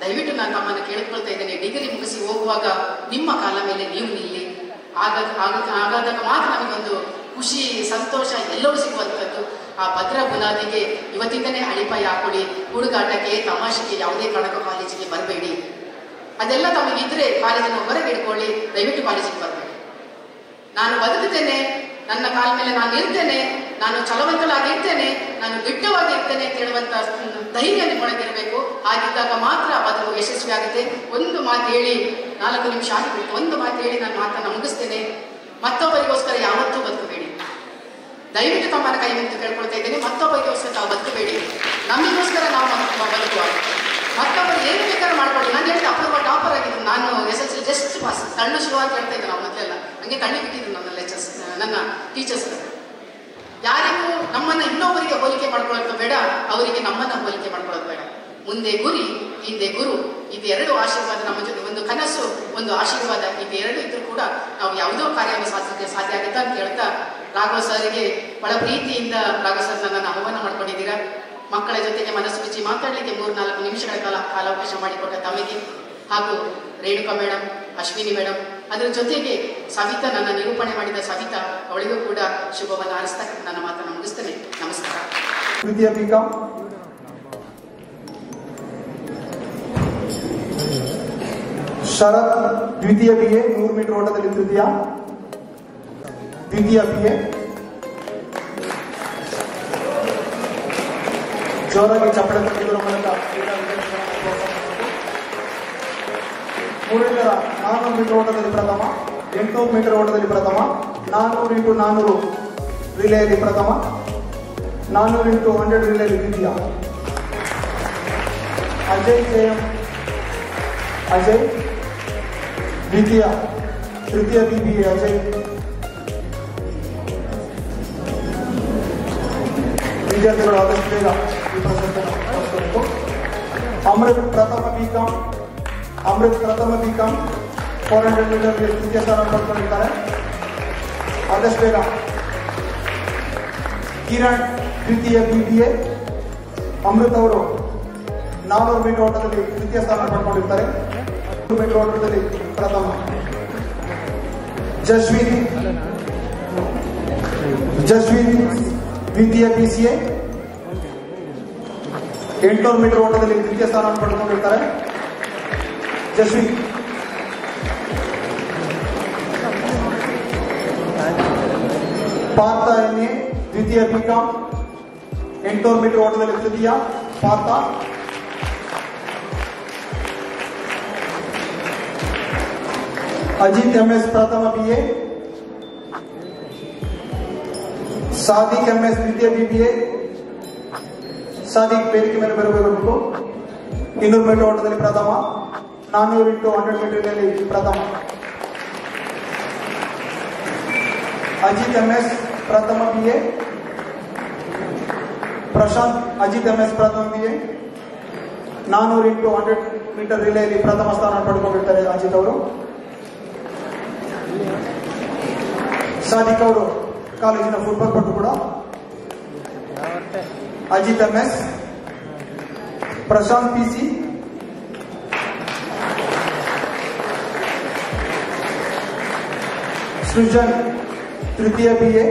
ದಯವಿಟ್ಟು ನಾನು ತಮ್ಮನ್ನು ಕೇಳಿಕೊಳ್ತಾ ಇದ್ದೇನೆ, ಡಿಗ್ರಿ ಮುಗಿಸಿ ಹೋಗುವಾಗ ನಿಮ್ಮ ಕಾಲ ಮೇಲೆ ನೀವು ನಿಲ್ಲಿ. ಆಗಾದಾಗ ಮಾತ್ರ ನಮಗೊಂದು ಖುಷಿ, ಸಂತೋಷ ಎಲ್ಲವೂ ಸಿಗುವಂಥದ್ದು. ಆ ಭದ್ರ ಬುನಾದಿಗೆ ಇವತ್ತಿಂದನೇ ಅಡಿಪಾಯ ಹಾಕೊಳ್ಳಿ. ಹುಡುಗಾಟಕ್ಕೆ, ತಮಾಷೆಗೆ ಯಾವುದೇ ಕಾರಣಕ್ಕೂ ಕಾಲೇಜಿಗೆ ಬರಬೇಡಿ. ಅದೆಲ್ಲ ತಮಗಿದ್ರೆ ಕಾಲೇಜನ್ನು ಹೊರಗೆ ಇಟ್ಕೊಳ್ಳಿ. ದಯವಿಟ್ಟು ಕಾಲೇಜಿಗೆ ಬರಬೇಡಿ. ನಾನು ಬದುಕುತ್ತೇನೆ, ನನ್ನ ಕಾಲ ಮೇಲೆ ನಾನು ಇರ್ತೇನೆ, ನಾನು ಛಲವಂತಳಾಗಿರ್ತೇನೆ, ನಾನು ದಿಟ್ಟವಾಗಿರ್ತೇನೆ ಅಂತ ಹೇಳುವಂತ ಧೈರ್ಯ ನಿಮ್ಮೊಳಗಿರಬೇಕು. ಹಾಗಿದ್ದಾಗ ಮಾತ್ರ ಬದುಕು ಯಶಸ್ವಿ ಆಗುತ್ತೆ. ಒಂದು ಮಾತು ಹೇಳಿ 4 ನಿಮಿಷ ಆಗಿಬಿಟ್ಟು ಒಂದು ಮಾತು ಹೇಳಿ ನಾನು ಮಾತನ್ನು ಮುಗಿಸ್ತೇನೆ. ಮತ್ತೊಬ್ಬರಿಗೋಸ್ಕರ ಯಾವತ್ತೂ ಬದುಕಬೇಡಿ. ದಯವಿಟ್ಟು ತಮ್ಮನ್ನು ಕೈ ಮುಗಿದು ಕೇಳ್ಕೊಳ್ತಾ ಇದ್ದೇನೆ. ಮತ್ತೊಬ್ಬರಿಗೋಸ್ಕರ ತಾವು ಬದುಕಬೇಡಿ, ನಮಗೋಸ್ಕರ ನಾವು ಬದುಕುವ. ಮತ್ತೊಬ್ಬರು ಏನು ಬೇಕಾದ್ರೂ ಮಾಡ್ಕೊಳ್ಳಿ. ನಾನು ಹೇಳ್ತಾ ಅಪೂರ್ವ ಟಾಪರ್ ಆಗಿದ್ದು ನಾನು SSLC ಜಸ್ಟ್ ಪಾಸ್. ತಳ್ಳು ಶುರುವಾಗಿ ಹೇಳ್ತಾ ಇದ್ದೆ ನಾವು ಮೊದಲೆಲ್ಲ, ಹಂಗೆ ತಳ್ಳಿ ಬಿಟ್ಟಿದ್ದು ನನ್ನ ಲೆಕ್ಚರ್ಸ್, ನನ್ನ ಟೀಚರ್ಸ್. ಯಾರಿಗೂ ನಮ್ಮನ್ನು ಇನ್ನೊಬ್ಬರಿಗೆ ಹೋಲಿಕೆ ಮಾಡ್ಕೊಳ್ಳೋದು ಬೇಡ, ಅವರಿಗೆ ನಮ್ಮನ್ನು ಹೋಲಿಕೆ ಮಾಡ್ಕೊಳ್ಳೋದು ಬೇಡ. ಮುಂದೆ ಗುರಿ, ಹಿಂದೆ ಗುರು, ಇದು 2 ಆಶೀರ್ವಾದ ನಮ್ಮ ಜೊತೆ. ಒಂದು ಕನಸು, ಒಂದು ಆಶೀರ್ವಾದ, ಇದು 2 ಇದ್ರೂ ಕೂಡ ನಾವು ಯಾವುದೋ ಕಾರ್ಯವನ್ನು ಸಾಧಿಸಲಿಕ್ಕೆ ಸಾಧ್ಯ ಆಗುತ್ತೆ ಅಂತ ಹೇಳ್ತಾ, ರಾಘವ ಸರ್ಗೆ ಬಹಳ ಪ್ರೀತಿಯಿಂದ ರಾಘವ ಸರ್ ನನ್ನನ್ನು ಆಹ್ವಾನ ಮಾಡ್ಕೊಂಡಿದ್ದೀರಾ. ಮಕ್ಕಳ ಜೊತೆಗೆ ಮನಸ್ಸು ಬಿಚ್ಚಿ ಮಾತಾಡಲಿಕ್ಕೆ 3-4 ನಿಮಿಷಗಳ ಕಾಲಾವಕಾಶ ಮಾಡಿಕೊಟ್ಟ ತಮಗೆ ಹಾಗೂ ರೇಣುಕಾ ಮೇಡಮ್, ಅಶ್ವಿನಿ ಮೇಡಮ್, ಅದರ ಜೊತೆಗೆ ಸವಿತಾ, ನನ್ನ ನಿರೂಪಣೆ ಮಾಡಿದ ಸವಿತಾ, ಅವಳಿಗೂ ಕೂಡ ಶುಭವನ್ನು ಹಾರೈಸ್ತಾ ನನ್ನ ಮಾತನ್ನು ಮುಗಿಸ್ತೇನೆ. ನಮಸ್ಕಾರ. ದ್ವಿತೀಯ ಬಿಕಾಂ ಶರತ್, ದ್ವಿತೀಯ BA 100 ಮೀಟರ್ ಓಟದಲ್ಲಿ ತೃತೀಯ. ದ್ವಿತೀಯ BA ಜೋರಾಗಿ ಚಪ್ಪಳೆ ತಟ್ಟಿರುವ ಮೂಲಕ ಮುರಳೀಧರ 400 ಮೀಟರ್ ಓಟದಲ್ಲಿ ಪ್ರಥಮ, 800 ಮೀಟರ್ ಓಟದಲ್ಲಿ ಪ್ರಥಮ, 400 × 400 ರಿಲೇಯಲ್ಲಿ ಪ್ರಥಮ, 400 × 100 ರಿಲೇಯಲ್ಲಿ ದ್ವಿತೀಯ. ಅಜಯ್ KM, ಅಜಯ್ ದ್ವಿತೀಯ. ತೃತೀಯ BBA ಅಜಯ್. ವಿದ್ಯಾರ್ಥಿಗಳು ಆದಷ್ಟು ಬೇಗ ಈ ಪ್ರಶಸ್ತಿಯನ್ನು ಪಡೆದುಕೊಳ್ಳಬೇಕು. ಅಮೃತ್ ಪ್ರಥಮ ಬಿಕಾಂ, ಅಮೃತ್ ಪ್ರಥಮ ಬಿಕಾಂ 400 ಮೀಟರ್ಗೆ ತೃತೀಯ ಸ್ಥಾನ ಪಡೆದುಕೊಂಡಿದ್ದಾರೆ. ಆದಷ್ಟು ಬೇಗ. ಕಿರಣ್ ದ್ವಿತೀಯ BBA, ಅಮೃತ್ ಅವರು 400 ಮೀಟರ್ ಓಟದಲ್ಲಿ ತೃತೀಯ ಸ್ಥಾನ ಪಡೆದುಕೊಂಡಿರ್ತಾರೆ. 100 ಮೀಟರ್ ಓಟದಲ್ಲಿ ಪ್ರಥಮ. ಜಸ್ವಿನ್ ದ್ವಿತೀಯ BCA 800 ಮೀಟರ್ ಓಟದಲ್ಲಿ ದ್ವಿತೀಯ ಸ್ಥಾನ ಪಡೆದುಕೊಂಡಿರ್ತಾರೆ. ಜಸ್ವಿನ್. ಪಾರ್ಥ MA ದ್ವಿತೀಯ ಬಿಕಾಂ 800 ಮೀಟರ್ ಓಟದಲ್ಲಿ ತೃತೀಯ. ಪಾರ್ಥ. ಅಜಿತ್ MS ಪ್ರಥಮ BA, ಸಾದಿಕ್ MS ದ್ವಿತೀಯ BBA. ಸಾದಿಕ್ ವೇದಿಕೆ ಮೇಲೆ ಬರಬೇಕು. 200 ಮೀಟರ್ ಓಟದಲ್ಲಿ ಪ್ರಥಮ, 400 × 100 ಮೀಟರ್ನಲ್ಲಿ ಪ್ರಥಮ. ಅಜಿತ್ MS ಪ್ರಥಮ BA. ಪ್ರಶಾಂತ್ ಅಜಿತ್ MS ಪ್ರಥಮ BA 400 × 100 ಮೀಟರ್ ರಿಲೇಯಲ್ಲಿ ಪ್ರಥಮ ಸ್ಥಾನ ಪಡೆದುಕೊಂಡಿರ್ತಾರೆ ಅಜಿತ್ ಅವರು. ಸಾದಿಕ್ ಅವರು ಕಾಲೇಜಿನ ಫುಟ್ಬಾಲ್ ಪಟು ಕೂಡ. ಅಜಿತ್ MS, ಪ್ರಶಾಂತ್ PC, ಸೃಜನ್ ತೃತೀಯ BA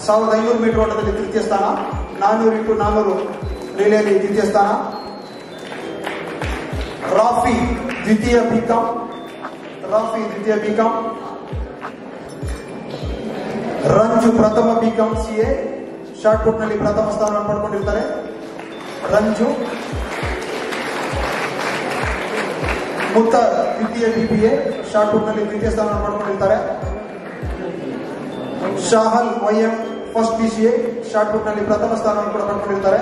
1500 ಮೀಟರ್ ಓಟದಲ್ಲಿ ತೃತೀಯ ಸ್ಥಾನ, 400 × 400 ರಿಲೇಯಲ್ಲಿ ದ್ವಿತೀಯ ಸ್ಥಾನ. ರಾಫಿ ದ್ವಿತೀಯ ಬಿಕಾಂ, ರಂಜು ಪ್ರಥಮ ಬಿಕಾಂ CA ಶಾರ್ಟ್ ಪುಟ್ ನಲ್ಲಿ ಪ್ರಥಮ ಸ್ಥಾನವನ್ನು ಪಡ್ಕೊಂಡಿರ್ತಾರೆ. ರಂಜು. ಮುತ್ತ ದ್ವಿತೀಯ BBA ಶಾರ್ಟ್ ಪುಟ್ ನಲ್ಲಿ ದ್ವಿತೀಯ ಸ್ಥಾನವನ್ನು ಪಡ್ಕೊಂಡಿರ್ತಾರೆ. ಶಾಹಲ್ YM first BCA shot put ನಲ್ಲಿ ಪ್ರಥಮ ಸ್ಥಾನವನ್ನು ಕೂಡ ಪಡ್ಕೊಂಡಿರ್ತಾರೆ.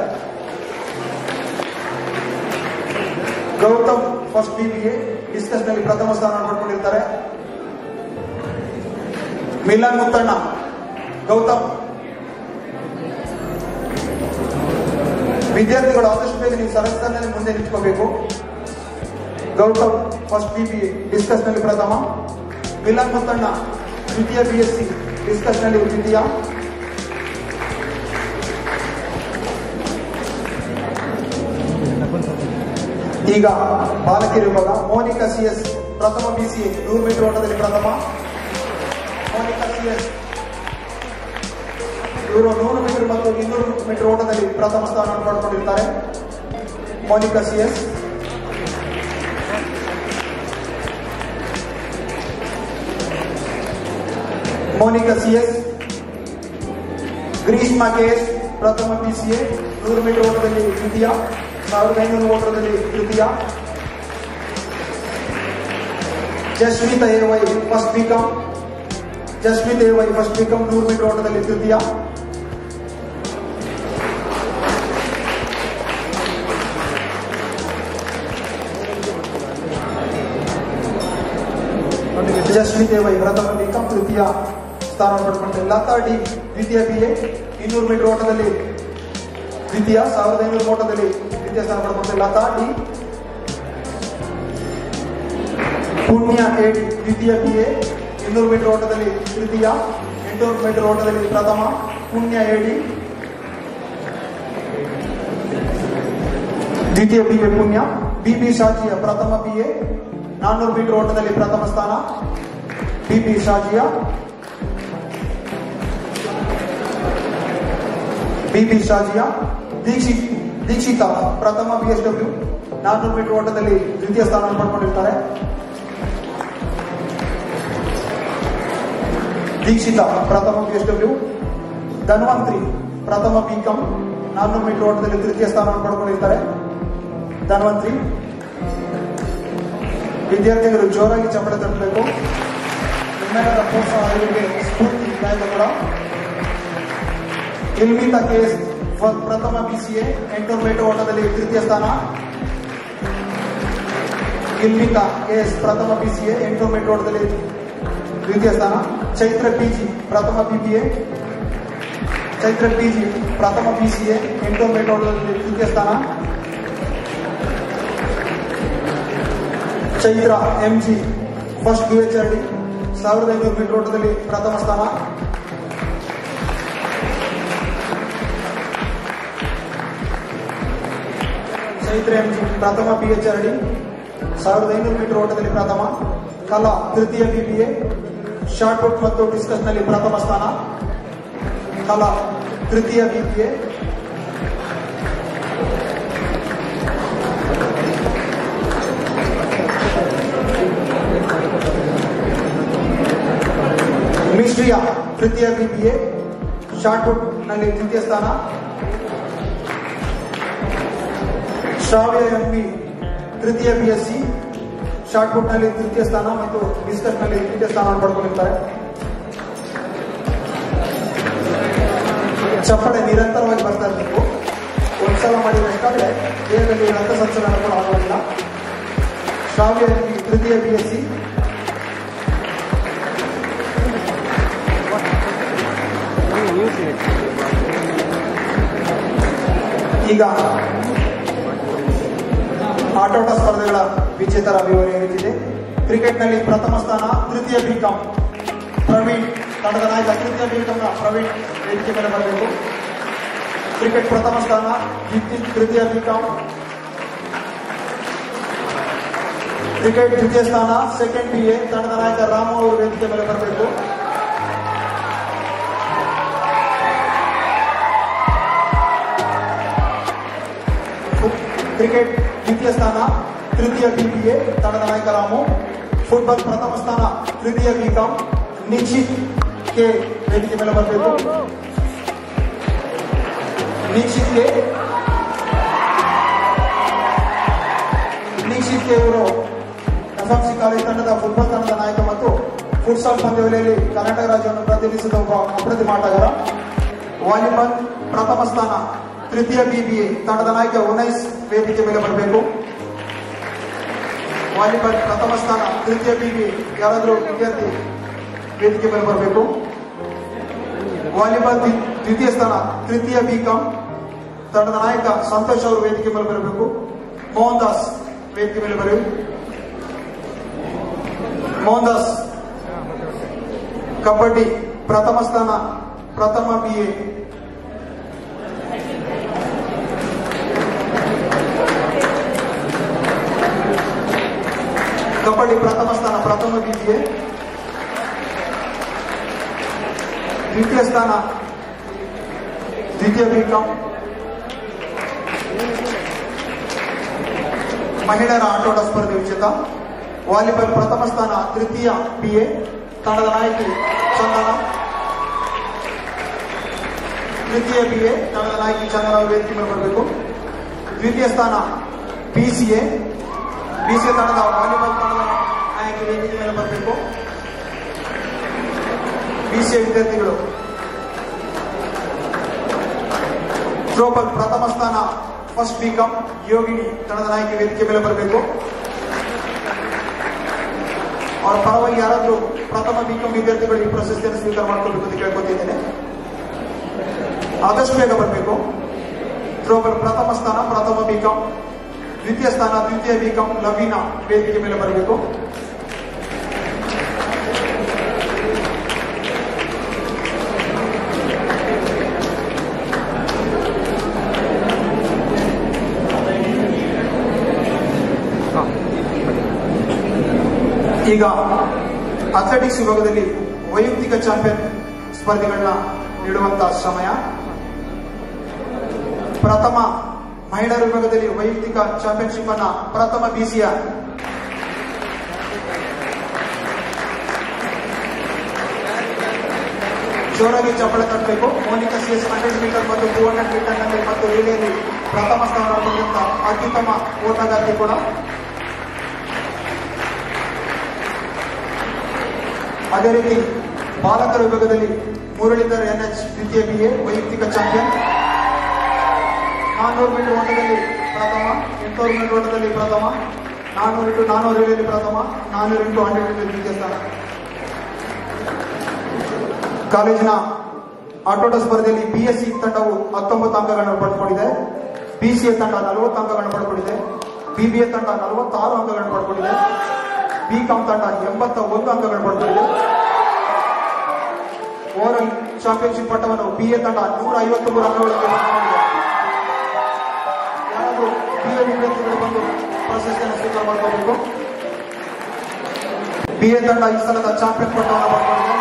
ಗೌತಮ್ ಫಸ್ಟ್ BBA ಡಿಸ್ಕಸ್ ನಲ್ಲಿ ಪ್ರಥಮ ಸ್ಥಾನವನ್ನು ಪಡ್ಕೊಂಡಿರ್ತಾರೆ. ಮಿಲನ್ ಮುತ್ತಣ್ಣ, ಗೌತಮ್. ವಿದ್ಯಾರ್ಥಿಗಳು ಆದಷ್ಟು ಬೇಗ ನೀವು ಸರಸ್ತಾನಲ್ಲಿ ಮುಂದೆ ನಿಂತ್ಕೋಬೇಕು. ಗೌತಮ್ ಫಸ್ಟ್ BBA ಡಿಸ್ಕಸ್ ನಲ್ಲಿ ಪ್ರಥಮ, ಮಿಲನ್ ಮುತ್ತಣ್ಣ ದ್ವಿತೀಯ BSc ಡಿಸ್ಕಸ್ ನಲ್ಲಿ ದ್ವಿತೀಯ. ಈಗ ಬಾಲಕಿಯರ ವಿಭಾಗ. ಮೋನಿಕಾ CS ಪ್ರಥಮ BCA 100 ಮೀಟರ್ ಓಟದಲ್ಲಿ ಪ್ರಥಮ. ಮೋನಿಕಾ CS ಇವರು 100 ಮೀಟರ್ ಮತ್ತು 200 ಮೀಟರ್ ಓಟದಲ್ಲಿ ಪ್ರಥಮ ಸ್ಥಾನವನ್ನು ಪಡೆದುಕೊಂಡಿರ್ತಾರೆ. Monika CS. Monika CS. Greeshma KS ಪ್ರಥಮ BCA 100 ಮೀಟರ್ ಓಟದಲ್ಲಿ ದ್ವಿತೀಯ, 1500 ಓಟದಲ್ಲಿ ತೃತೀಯ. Jasmith A Y first BCom, Jasmith A Y first BCom 100 metre ಓಟದಲ್ಲಿ ತೃತೀಯ. ಜಸ್ಮಿತ್ ಎವೈ ಪ್ರಥಮ ಬಿಕಾಂ ತೃತೀಯ ಸ್ಥಾನವನ್ನು ಪಡೆದುಕೊಂಡಿದ್ದಾರೆ. ಲತಾ ಡಿ ದ್ವಿತೀಯ BA 200 ಮೀಟರ್ ಓಟದಲ್ಲಿ ದ್ವಿತೀಯ, 1500 ಓಟದಲ್ಲಿ ದ್ವಿತೀಯ ಸ್ಥಾನ ಪಡೆದುಕೊಂಡಿದ್ದಾರೆ ಲತಾ ಡಿ. ಪುಣ್ಯ AD ದ್ವಿತೀಯ BA 200 ಮೀಟರ್ ಓಟದಲ್ಲಿ ತೃತೀಯ, 800 ಮೀಟರ್ ಓಟದಲ್ಲಿ ಪ್ರಥಮ ಪುಣ್ಯ AD. ದ್ವಿತೀಯ BA ಪುಣ್ಯ. BB ಶಾಜಿಯಾ ಪ್ರಥಮ BA 400 ಮೀಟರ್ ಓಟದಲ್ಲಿ ಪ್ರಥಮ ಸ್ಥಾನ BB ಶಾಜಿಯಾ. BB ಶಾಜಿಯಾ. ದೀಕ್ಷಿತಾ ಪ್ರಥಮ BSW 400 ಮೀಟರ್ ಓಟದಲ್ಲಿ ದ್ವಿತೀಯ ಸ್ಥಾನವನ್ನು ಪಡ್ಕೊಂಡಿರ್ತಾರೆ. ದೀಕ್ಷಿತಾ ಪ್ರಥಮ BSW. ಧನ್ವಂತ್ರಿ ಪ್ರಥಮ ಬಿಕಾಂ 400 ಮೀಟರ್ ಓಟದಲ್ಲಿ ತೃತೀಯ ಸ್ಥಾನವನ್ನು ಪಡ್ಕೊಂಡಿರ್ತಾರೆ. ಧನ್ವಂತ್ರಿ. ವಿದ್ಯಾರ್ಥಿಗಳು ಜೋರಾಗಿ ಚಪ್ಪಳೆ ತಟ್ಟಬೇಕು. ನಿಮ್ಮೆಲ್ಲರ ಪ್ರೋತ್ಸಾಹ ಇವರಿಗೆ ಸ್ಫೂರ್ತಿ ಇದಾಗಿದೆ ಕೂಡ. ಇಲ್ಮಿತಾ KS ಪ್ರಥಮ BCA 800 ಮೀಟರ್ ಓಟದಲ್ಲಿ ತೃತೀಯ ಸ್ಥಾನ. ಇಲ್ಮಿತಾ KS ಪ್ರಥಮ BCA 800 ಮೀಟರ್ ಓಟದಲ್ಲಿ ದ್ವಿತೀಯ ಸ್ಥಾನ. ಚೈತ್ರ PG ಪ್ರಥಮ BBA. ಚೈತ್ರ PG ಪ್ರಥಮ BCA 800 ಮೀಟರ್ ಓಟದಲ್ಲಿ ದ್ವಿತೀಯ ಸ್ಥಾನ. Chaitra MG first UHRD 1500 metre ಓಟದಲ್ಲಿ ಪ್ರಥಮ ಸ್ಥಾನ. ಚೈತ್ರ MG ಪ್ರಥಮ BHRD 1500 ಮೀಟರ್ ಓಟದಲ್ಲಿ ಪ್ರಥಮ. ಕಲಾ ತೃತೀಯ BBA ಶಾರ್ಟ್ ಪುಟ್ ಮತ್ತು ಡಿಸ್ಕಸ್ ನಲ್ಲಿ ಪ್ರಥಮ ಸ್ಥಾನ. ಕಲಾ ತೃತೀಯ BBA. ಮಿಶ್ರಿಯಾ ತೃತೀಯ BBA ಶಾರ್ಟ್ ಪುಟ್ ನಲ್ಲಿ ತೃತೀಯ ಸ್ಥಾನ. ಶ್ರಾವ್ಯ MB ತೃತೀಯ BSc ಶಾರ್ಟ್ ಪುಟ್ ನಲ್ಲಿ ತೃತೀಯ ಸ್ಥಾನ ಮತ್ತು ಡಿಸ್ಕಸ್ ನಲ್ಲಿ ತೃತೀಯ ಸ್ಥಾನವನ್ನು ಪಡ್ಕೊಂಡಿರ್ತಾರೆ. ಚಪ್ಪಳೆ ನಿರಂತರವಾಗಿ ಬರ್ತಾ ಇರಬೇಕು. ಒಂದ್ಸಲ ಮಾಡಿದಷ್ಟಾದ್ರೆ ದೇಹದಲ್ಲಿ ರಕ್ತ ಸಂಚಲನ ಕೂಡ ಆಗೋದಿಲ್ಲ. ಶ್ರಾವ್ಯ MB ತೃತೀಯ BSc. ಈಗ ಆಟೋಟ ಸ್ಪರ್ಧೆಗಳ ವಿಜೇತರ ವಿವರ ನೀಡುತ್ತಿದೆ. ಕ್ರಿಕೆಟ್ನಲ್ಲಿ ಪ್ರಥಮ ಸ್ಥಾನ ತೃತೀಯ ಬಿಕಾಂ ಪ್ರವೀಣ್, ತಂಡದ ನಾಯಕ ತೃತೀಯ ಬಿಕಾಂನ ಪ್ರವೀಣ್ ವೇದಿಕೆ ಮೇಲೆ ಬರಬೇಕು. ಕ್ರಿಕೆಟ್ ಪ್ರಥಮ ಸ್ಥಾನ ತೃತೀಯ ಬಿಕಾಂ. ಕ್ರಿಕೆಟ್ ದ್ವಿತೀಯ ಸ್ಥಾನ ಸೆಕೆಂಡ್ BA, ತಂಡದ ನಾಯಕ ರಾಮು ಅವರು ವೇದಿಕೆ ಮೇಲೆ ಬರಬೇಕು. ಕ್ರಿಕೆಟ್ ದ್ವಿತೀಯ ಸ್ಥಾನ ತೃತೀಯ BBA, ತಂಡದ ನಾಯಕ ರಾಮು. ಫುಟ್ಬಾಲ್ ಪ್ರಥಮ ಸ್ಥಾನ ತೃತೀಯ ಬಿಕಾಂ ನಿಕ್ಷಿತ್ ಕೆ ವೇದಿಕೆ ಮೇಲೆ ಬರಬೇಕು. ನಿಕ್ಷಿತ್ ಕೆ ಇವರು FMC ಕಾಲೇಜ್ ತಂಡದ ಫುಟ್ಬಾಲ್ ತಂಡದ ನಾಯಕ ಮತ್ತು ಫುಟ್ಸಾಲ್ ಪಂದ್ಯಾವಳಿಯಲ್ಲಿ ಕರ್ನಾಟಕ ರಾಜ್ಯವನ್ನು ಪ್ರತಿನಿಧಿಸಿದ ಒಬ್ಬ ಅಪ್ರತಿಮ ಆಟಗಾರ. ವಾಲಿಬಾಲ್ ಪ್ರಥಮ ಸ್ಥಾನ ತೃತೀಯ BBA, ತಂಡದ ನಾಯಕ ಉನೈಸ್ ವೇದಿಕೆ ಮೇಲೆ ಬರಬೇಕು. ವಾಲಿಬಾಲ್ ಪ್ರಥಮ ಸ್ಥಾನ ತೃತೀಯ BBA, ಯಾರಾದರೂ ವಿದ್ಯಾರ್ಥಿ ವೇದಿಕೆ ಮೇಲೆ ಬರಬೇಕು. ವಾಲಿಬಾಲ್ ದ್ವಿತೀಯ ಸ್ಥಾನ ತೃತೀಯ ಬಿಕಾಂ, ತಂಡದ ನಾಯಕ ಸಂತೋಷ್ ಅವರು ವೇದಿಕೆ ಮೇಲೆ ಬರಬೇಕು. ಮೋಹನ್ ದಾಸ್ ವೇದಿಕೆ ಮೇಲೆ ಬರಬೇಕು. ಮೋಹನ್ ದಾಸ್. ಕಬಡ್ಡಿ ಪ್ರಥಮ ಸ್ಥಾನ ಪ್ರಥಮ BA, ಕಬಡ್ಡಿ ಪ್ರಥಮ ಸ್ಥಾನ ಪ್ರಥಮ BBA. ದ್ವಿತೀಯ ಸ್ಥಾನ ದ್ವಿತೀಯ ಬಿಕಾಂ. ಮಹಿಳೆಯರ ಆಟೋಟ ಸ್ಪರ್ಧೆ ವಿಜೇತ. ವಾಲಿಬಾಲ್ ಪ್ರಥಮ ಸ್ಥಾನ ತೃತೀಯ BA, ತಂಡದ ನಾಯಕಿ ಚಂದನ. ತೃತೀಯ BA, ತಂಡದ ನಾಯಕಿ ಚಂದನ ಅವರು ವೇದಿಕೆ ಮೇಲೆ ಬರಬೇಕು. ದ್ವಿತೀಯ ಸ್ಥಾನ BCA ತಂಡದ ವಾಲಿಬಾಲ್ ತಂಡದ ನಾಯಕಿ ವೇದಿಕೆ ಮೇಲೆ ಬರಬೇಕು. BCA ವಿದ್ಯಾರ್ಥಿಗಳು ಥ್ರೋಬಾಲ್ ಪ್ರಥಮ ಸ್ಥಾನ ಫಸ್ಟ್ ಬಿಕಾಂ ಯೋಗಿನಿ ತಂಡದ ನಾಯಕಿ ವೇದಿಕೆ ಮೇಲೆ ಬರಬೇಕು. ಅವರ ಪರವಾಗಿ ಯಾರಾದರೂ ಪ್ರಥಮ ಬಿಕಾಂ ವಿದ್ಯಾರ್ಥಿಗಳು ಈ ಪ್ರಶಸ್ತಿಯನ್ನು ಸ್ವೀಕಾರ ಮಾಡಿಕೊಳ್ಬೇಕು ಅಂತ ಕೇಳ್ಕೊತಿದ್ದೇನೆ. ಆದಷ್ಟು ಬೇಗ ಬರಬೇಕು. ಥ್ರೋಬಾಲ್ ಪ್ರಥಮ ಸ್ಥಾನ ಪ್ರಥಮ ಬಿಕಾಂ, ದ್ವಿತೀಯ ಸ್ಥಾನ ದ್ವಿತೀಯ ಬಿಕಾಂ ಲವೀನಾ ವೇದಿಕೆ ಮೇಲೆ ಬರಬೇಕು. ಈಗ ಅಥ್ಲೆಟಿಕ್ಸ್ ವಿಭಾಗದಲ್ಲಿ ವೈಯಕ್ತಿಕ ಚಾಂಪಿಯನ್ ಸ್ಪರ್ಧೆಗಳನ್ನ ನೀಡುವಂತಹ ಸಮಯ. ಪ್ರಥಮ ಮಹಿಳೆಯರ ವಿಭಾಗದಲ್ಲಿ ವೈಯಕ್ತಿಕ ಚಾಂಪಿಯನ್ಶಿಪ್ ಅನ್ನ ಪ್ರಥಮ BCA ಜೋರಾಗಿ ಚಪ್ಪಳೆ ತಟ್ಟಬೇಕು. ಮೋನಿಕಾ CS 100 ಮೀಟರ್ ಮತ್ತು 200 ಮೀಟರ್ನಲ್ಲಿ ಮತ್ತು ರಿಲೇಯಲ್ಲಿ ಪ್ರಥಮ ಸ್ಥಾನ ಪಡೆದಂತ ಅತ್ಯುತ್ತಮ ಓಟಗಾರ್ತಿ ಕೂಡ. ಅದೇ ರೀತಿ ಬಾಲಕರ ವಿಭಾಗದಲ್ಲಿ ಮುರಳೀಧರ್ NH ದ್ವಿತೀಯ BA ವೈಯಕ್ತಿಕ ಚಾಂಪಿಯನ್. 400 ಮೀಟರ್ ಓಟದಲ್ಲಿ ಪ್ರಥಮ, 800 ಮೀಟರ್ ಓಟದಲ್ಲಿ ಪ್ರಥಮ, 400 ಇಂಟು 400 ರಿಲೇಯಲ್ಲಿ ಪ್ರಥಮ, 400 ಇಂಟು 100 ಮೀಟರ್ ದ್ವಿತೀಯ ಸ್ಥಾನ. ಕಾಲೇಜಿನ ಆಟೋಟ ಸ್ಪರ್ಧೆಯಲ್ಲಿ BSc ತಂಡವು 19 ಅಂಕಗಳನ್ನು ಪಡೆದುಕೊಂಡಿದೆ. BCA ತಂಡ 40 ಅಂಕಗಳನ್ನು ಪಡೆದುಕೊಂಡಿದೆ. BBA ತಂಡ 46 ಅಂಕಗಳನ್ನು ಪಡೆದುಕೊಂಡಿದೆ. ಬಿಕಾಂ ತಂಡ 81 ಅಂಕಗಳನ್ನು ಪಡೆದುಕೊಂಡಿದೆ. ಓವರಾಲ್ ಚಾಂಪಿಯನ್ಶಿಪ್ ಪಟ್ಟವನ್ನು BA ತಂಡ 153 ಅಂಕಗಳಿಗೆ ಪಡೆದುಕೊಂಡಿದೆ. ಯಾರಾದರೂ BA ವಿದ್ಯಾರ್ಥಿಗಳು ಬಂದು ಪ್ರಶಸ್ತಿಯನ್ನು ಸ್ವೀಕಾರ ಮಾಡಿಕೊಳ್ಳಬೇಕು. BA ತಂಡ ಈ ಸಲದ ಚಾಂಪಿಯನ್ ಪಟ್ಟವನ್ನು ಪಡೆದುಕೊಂಡಿದೆ.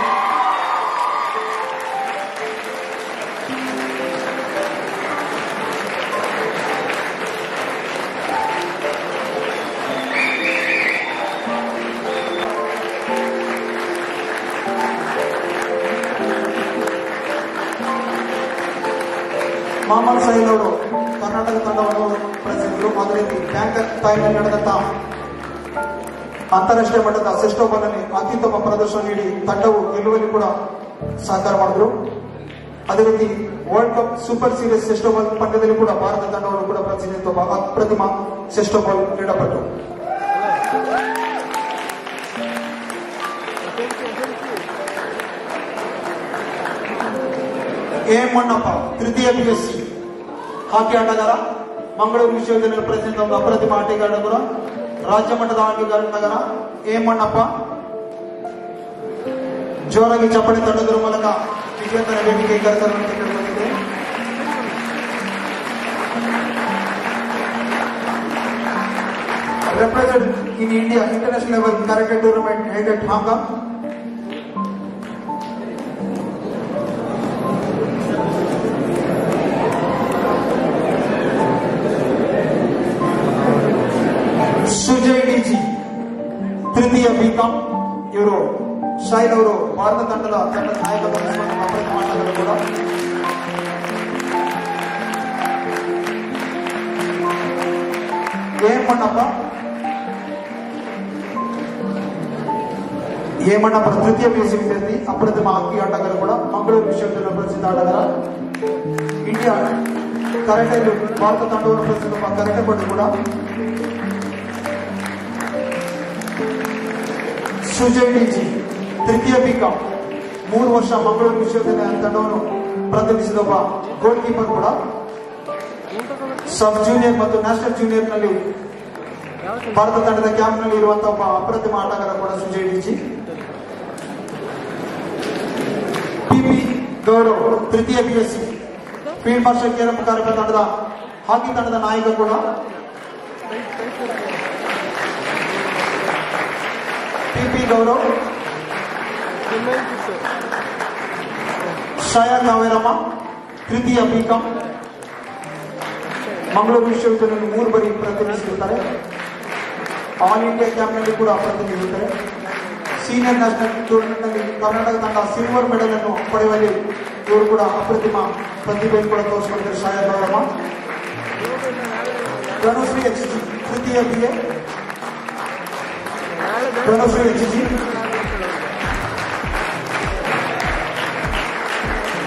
ಮೊಹಮ್ಮದ್ ಸೈಲ್ ಅವರು ಕರ್ನಾಟಕ ತಂಡವನ್ನು ಪ್ರತಿನಿಧಿಸಿದರು. ಅದೇ ರೀತಿ ಬ್ಯಾಂಕಾಕ್ ಥಾಯ್ಲೆಂಡ್ ನಡೆದಂತಹ ಅಂತಾರಾಷ್ಟ್ರೀಯ ಮಟ್ಟದ ಸೆಸ್ಟೋಬಾಲ್ ನಲ್ಲಿ ಅತ್ಯುತ್ತಮ ಪ್ರದರ್ಶನ ನೀಡಿ ತಂಡವು ಗೆಲ್ಲುವಲ್ಲಿ ಕೂಡ ಸಹಕಾರ ಮಾಡಿದ್ರು. ಅದೇ ರೀತಿ ವರ್ಲ್ಡ್ ಕಪ್ ಸೂಪರ್ ಸೀರೀಸ್ ಸೆಸ್ಟೋಬಾಲ್ ಪಂದ್ಯದಲ್ಲಿ ಕೂಡ ಭಾರತ ತಂಡವನ್ನು ಕೂಡ ಪ್ರತಿನಿಧಿಸುವ ಅಪ್ರತಿಮ ಸೆಸ್ಟೋಬಾಲ್ ಕ್ರೀಡಾಪಟು. ಎಂ ಮಣ್ಣಪ್ಪ ತೃತೀಯ BSc ಹಾಕಿ ಆಟಗಾರ, ಮಂಗಳೂರು ವಿಶ್ವವಿದ್ಯಾಲಯ ಪ್ರತಿನಿಧಿಸಿದ ಅಪ್ರತಿಮ ಆಟಗಾರ, ರಾಜ್ಯ ಮಟ್ಟದ ಆಟಗಾರ ಎಂ ಮಣ್ಣಪ್ಪ. ಜೋರಾಗಿ ಚಪ್ಪಳಿ ತಟ್ಟುವುದರ ಮೂಲಕ ವಿಜೇತರ ವೇದಿಕೆ ಕರೆತರುವಂತೆ ಕೇಳಿಕೊಂಡಿದೆ. Represented in India international level karate tournament held at Hong Kong. Sujay DG ತೃತೀಯ ಬಿಕಾಂ. ಇವರು ಶೈಲ್ ಅವರು ಭಾರತ ತಂಡದ ನಾಯಕ ಮಾಡಿದರು ಕೂಡ. ಎಂ ಮಣ್ಣಪ್ಪ ತೃತೀಯ BSc ವಿದ್ಯಾರ್ಥಿ, ಅಪ್ರತಿಮ ಹಾಕಿ ಆಟಗಾರ ಕೂಡ, ಮಂಗಳೂರು ವಿಶ್ವವಿದ್ಯಾಲಯ ಪ್ರಸಿದ್ಧ ಆಟಗಾರ. ಇಂಡಿಯಾ ಕರಾಟೆಯಲ್ಲಿ ಭಾರತ ತಂಡವನ್ನು ಪ್ರಸಿದ್ಧ ಕರಾಟೆ ಪಟು ಕೂಡ. ಸುಜಯ್ DG ತೃತೀಯ ಬಿಕಾಂ, 3 ವರ್ಷ ಮಂಗಳೂರು ವಿಶ್ವವಿದ್ಯಾಲಯ ತಂಡವನ್ನು ಪ್ರತಿನಿಧಿಸಿದ ಒಬ್ಬ ಗೋಲ್ ಕೀಪರ್ ಕೂಡ. ಸಬ್ ಜೂನಿಯರ್ ಮತ್ತು ನ್ಯಾಷನಲ್ ಜೂನಿಯರ್ ನಲ್ಲಿ ಭಾರತ ತಂಡದ ಕ್ಯಾಂಪ್ ನಲ್ಲಿ ಇರುವಂತಹ ಒಬ್ಬ ಅಪ್ರತಿಮ ಆಟಗಾರ ಕೂಡ ಸುಜಯ್ DG. PP ಗೌರವ್ ತೃತೀಯ BSc ಫೀಲ್ಡ್ ಮಾರ್ಷಲ್ ಕೇರಳ ಕಾರ್ಯಕ್ರಮ ತಂಡದ ಹಾಕಿ ತಂಡದ ನಾಯಕ ಕೂಡ. PP ಗೌರವ್. ಛಾಯಾ ಕಾವೇರಮ್ಮ ತೃತೀಯ ಬಿಕಾಂ, ಮಂಗಳೂರು ವಿಶ್ವವಿದ್ಯಾಲಯ 3 ಬಾರಿ ಪ್ರತಿನಿಧಿಸಿರುತ್ತಾರೆ. ಆಲ್ ಇಂಡಿಯಾ ಕ್ಯಾಂಪ್ ನಲ್ಲಿ ಕೂಡ ಪ್ರತಿನಿಧಿಸುತ್ತಾರೆ. ಸೀನಿಯರ್ ನ್ಯಾಷನಲ್ ಟೂರ್ನಮೆಂಟ್ ನಲ್ಲಿ ಕರ್ನಾಟಕ ತಂಡ ಸಿಲ್ವರ್ ಮೆಡಲ್ ಅನ್ನು ಪಡೆಯುವಲ್ಲಿ ಇವರು ಕೂಡ ಅಪ್ರತಿಮ ಪ್ರತಿಭೆ ಕೂಡ ತೋರಿಸಿಕೊಂಡಿದ್ದಾರೆ. ಛಾಯಾ ಕಾವೇರಮ್ಮ. ಧನುಶ್ರೀ HG ತೃತೀಯ BA, ಧನುಶ್ರೀ ಎಚ್ಜಿ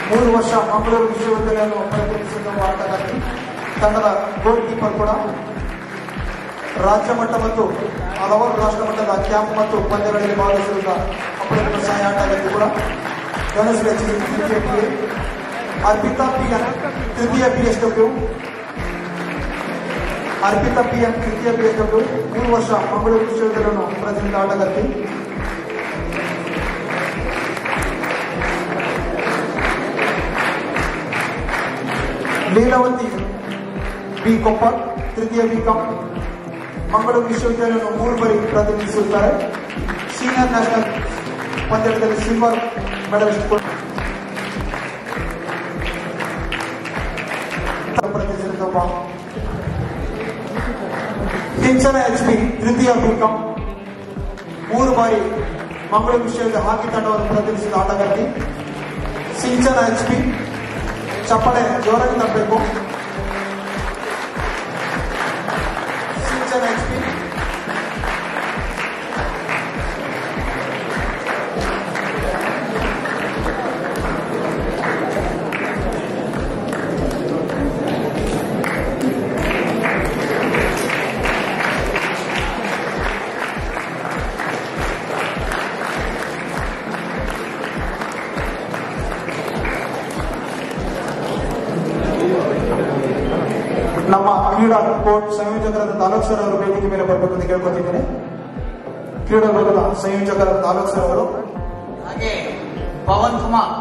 3 ವರ್ಷ ಮಂಗಳೂರು ವಿಶ್ವವಿದ್ಯಾಲಯವನ್ನು ಪ್ರತಿನಿಧಿಸಿದ ಆಟಗಾರ್ತಿ. ತಂಡದ ಗೋಲ್ ಕೀಪರ್ ಕೂಡ ರಾಜ್ಯ ಮಟ್ಟ ಮತ್ತು ಹಲವಾರು ರಾಷ್ಟ್ರ ಮಟ್ಟದ ಕ್ಯಾಂಪ್ ಮತ್ತು ಪಂದ್ಯಗಳಲ್ಲಿ ಭಾಗವಹಿಸಿರುವ ಅಪರೂಪದ ಸಹಾಯ ಆಟಗಾರ್ತಿ ಕೂಡ ಧನುಶ್ರೀ ಎಚ್ಜಿ ತೃತೀಯ PA. ಅರ್ಪಿತಾ PN ತೃತೀಯ PSW. ಅರ್ಪಿತಾ PN ತೃತೀಯ PSW 3 ವರ್ಷ ಮಂಗಳೂರು ವಿಶ್ವವಿದ್ಯಾಲಯವನ್ನು ಪ್ರತಿನಿಧಿಸಿದ ಆಟಗಾರ್ತಿ. ಲೀಲಾವತಿ ಬಿ ಕೊಪ್ಪರ್ ತೃತೀಯ BCom ಮಂಗಳೂರು ವಿಶ್ವವಿದ್ಯಾಲಯವನ್ನು 3 ಬಾರಿ ಪ್ರತಿನಿಧಿಸುತ್ತಾರೆ. ಸೀನಿಯರ್ ನ್ಯಾಷನಲ್ ಪಂದ್ಯದಲ್ಲಿ ಸಿಲ್ವರ್ ಮೆಡಲಿಸ್ಟ್ ಪ್ರತಿನಿಧಿಸಿರುವ ಸಿಂಚನ HP ತೃತೀಯ BCom 3 ಬಾರಿ ಮಂಗಳೂರು ವಿಶ್ವವಿದ್ಯಾಲಯ ಹಾಕಿ ತಂಡವನ್ನು ಪ್ರತಿನಿಧಿಸಿದ ಆಟಗಾರ್ತಿ. ಸಿಂಚನ HP ಚಪ್ಪಳೆ ಜೋರಾಗಿ ತರಬೇಕು. ಸಿಂಚನ HP ನಮ್ಮ ಕ್ರೀಡಾ ಕೋರ್ಟ್ ಸಂಯೋಜಕರಾದ ತಾಲೂಕ್ ಸರ್ ಅವರು ವೇದಿಕೆ ಮೇಲೆ ಬರಬೇಕು ಅಂತ ಕೇಳ್ಕೊತಿದ್ದೇನೆ. ಕ್ರೀಡಾ ವಿಭಾಗದ ಸಂಯೋಜಕರಾದ ತಾಲೂಕ್ ಸರ್ ಅವರು ಹಾಗೆ ಪವನ್ ಕುಮಾರ್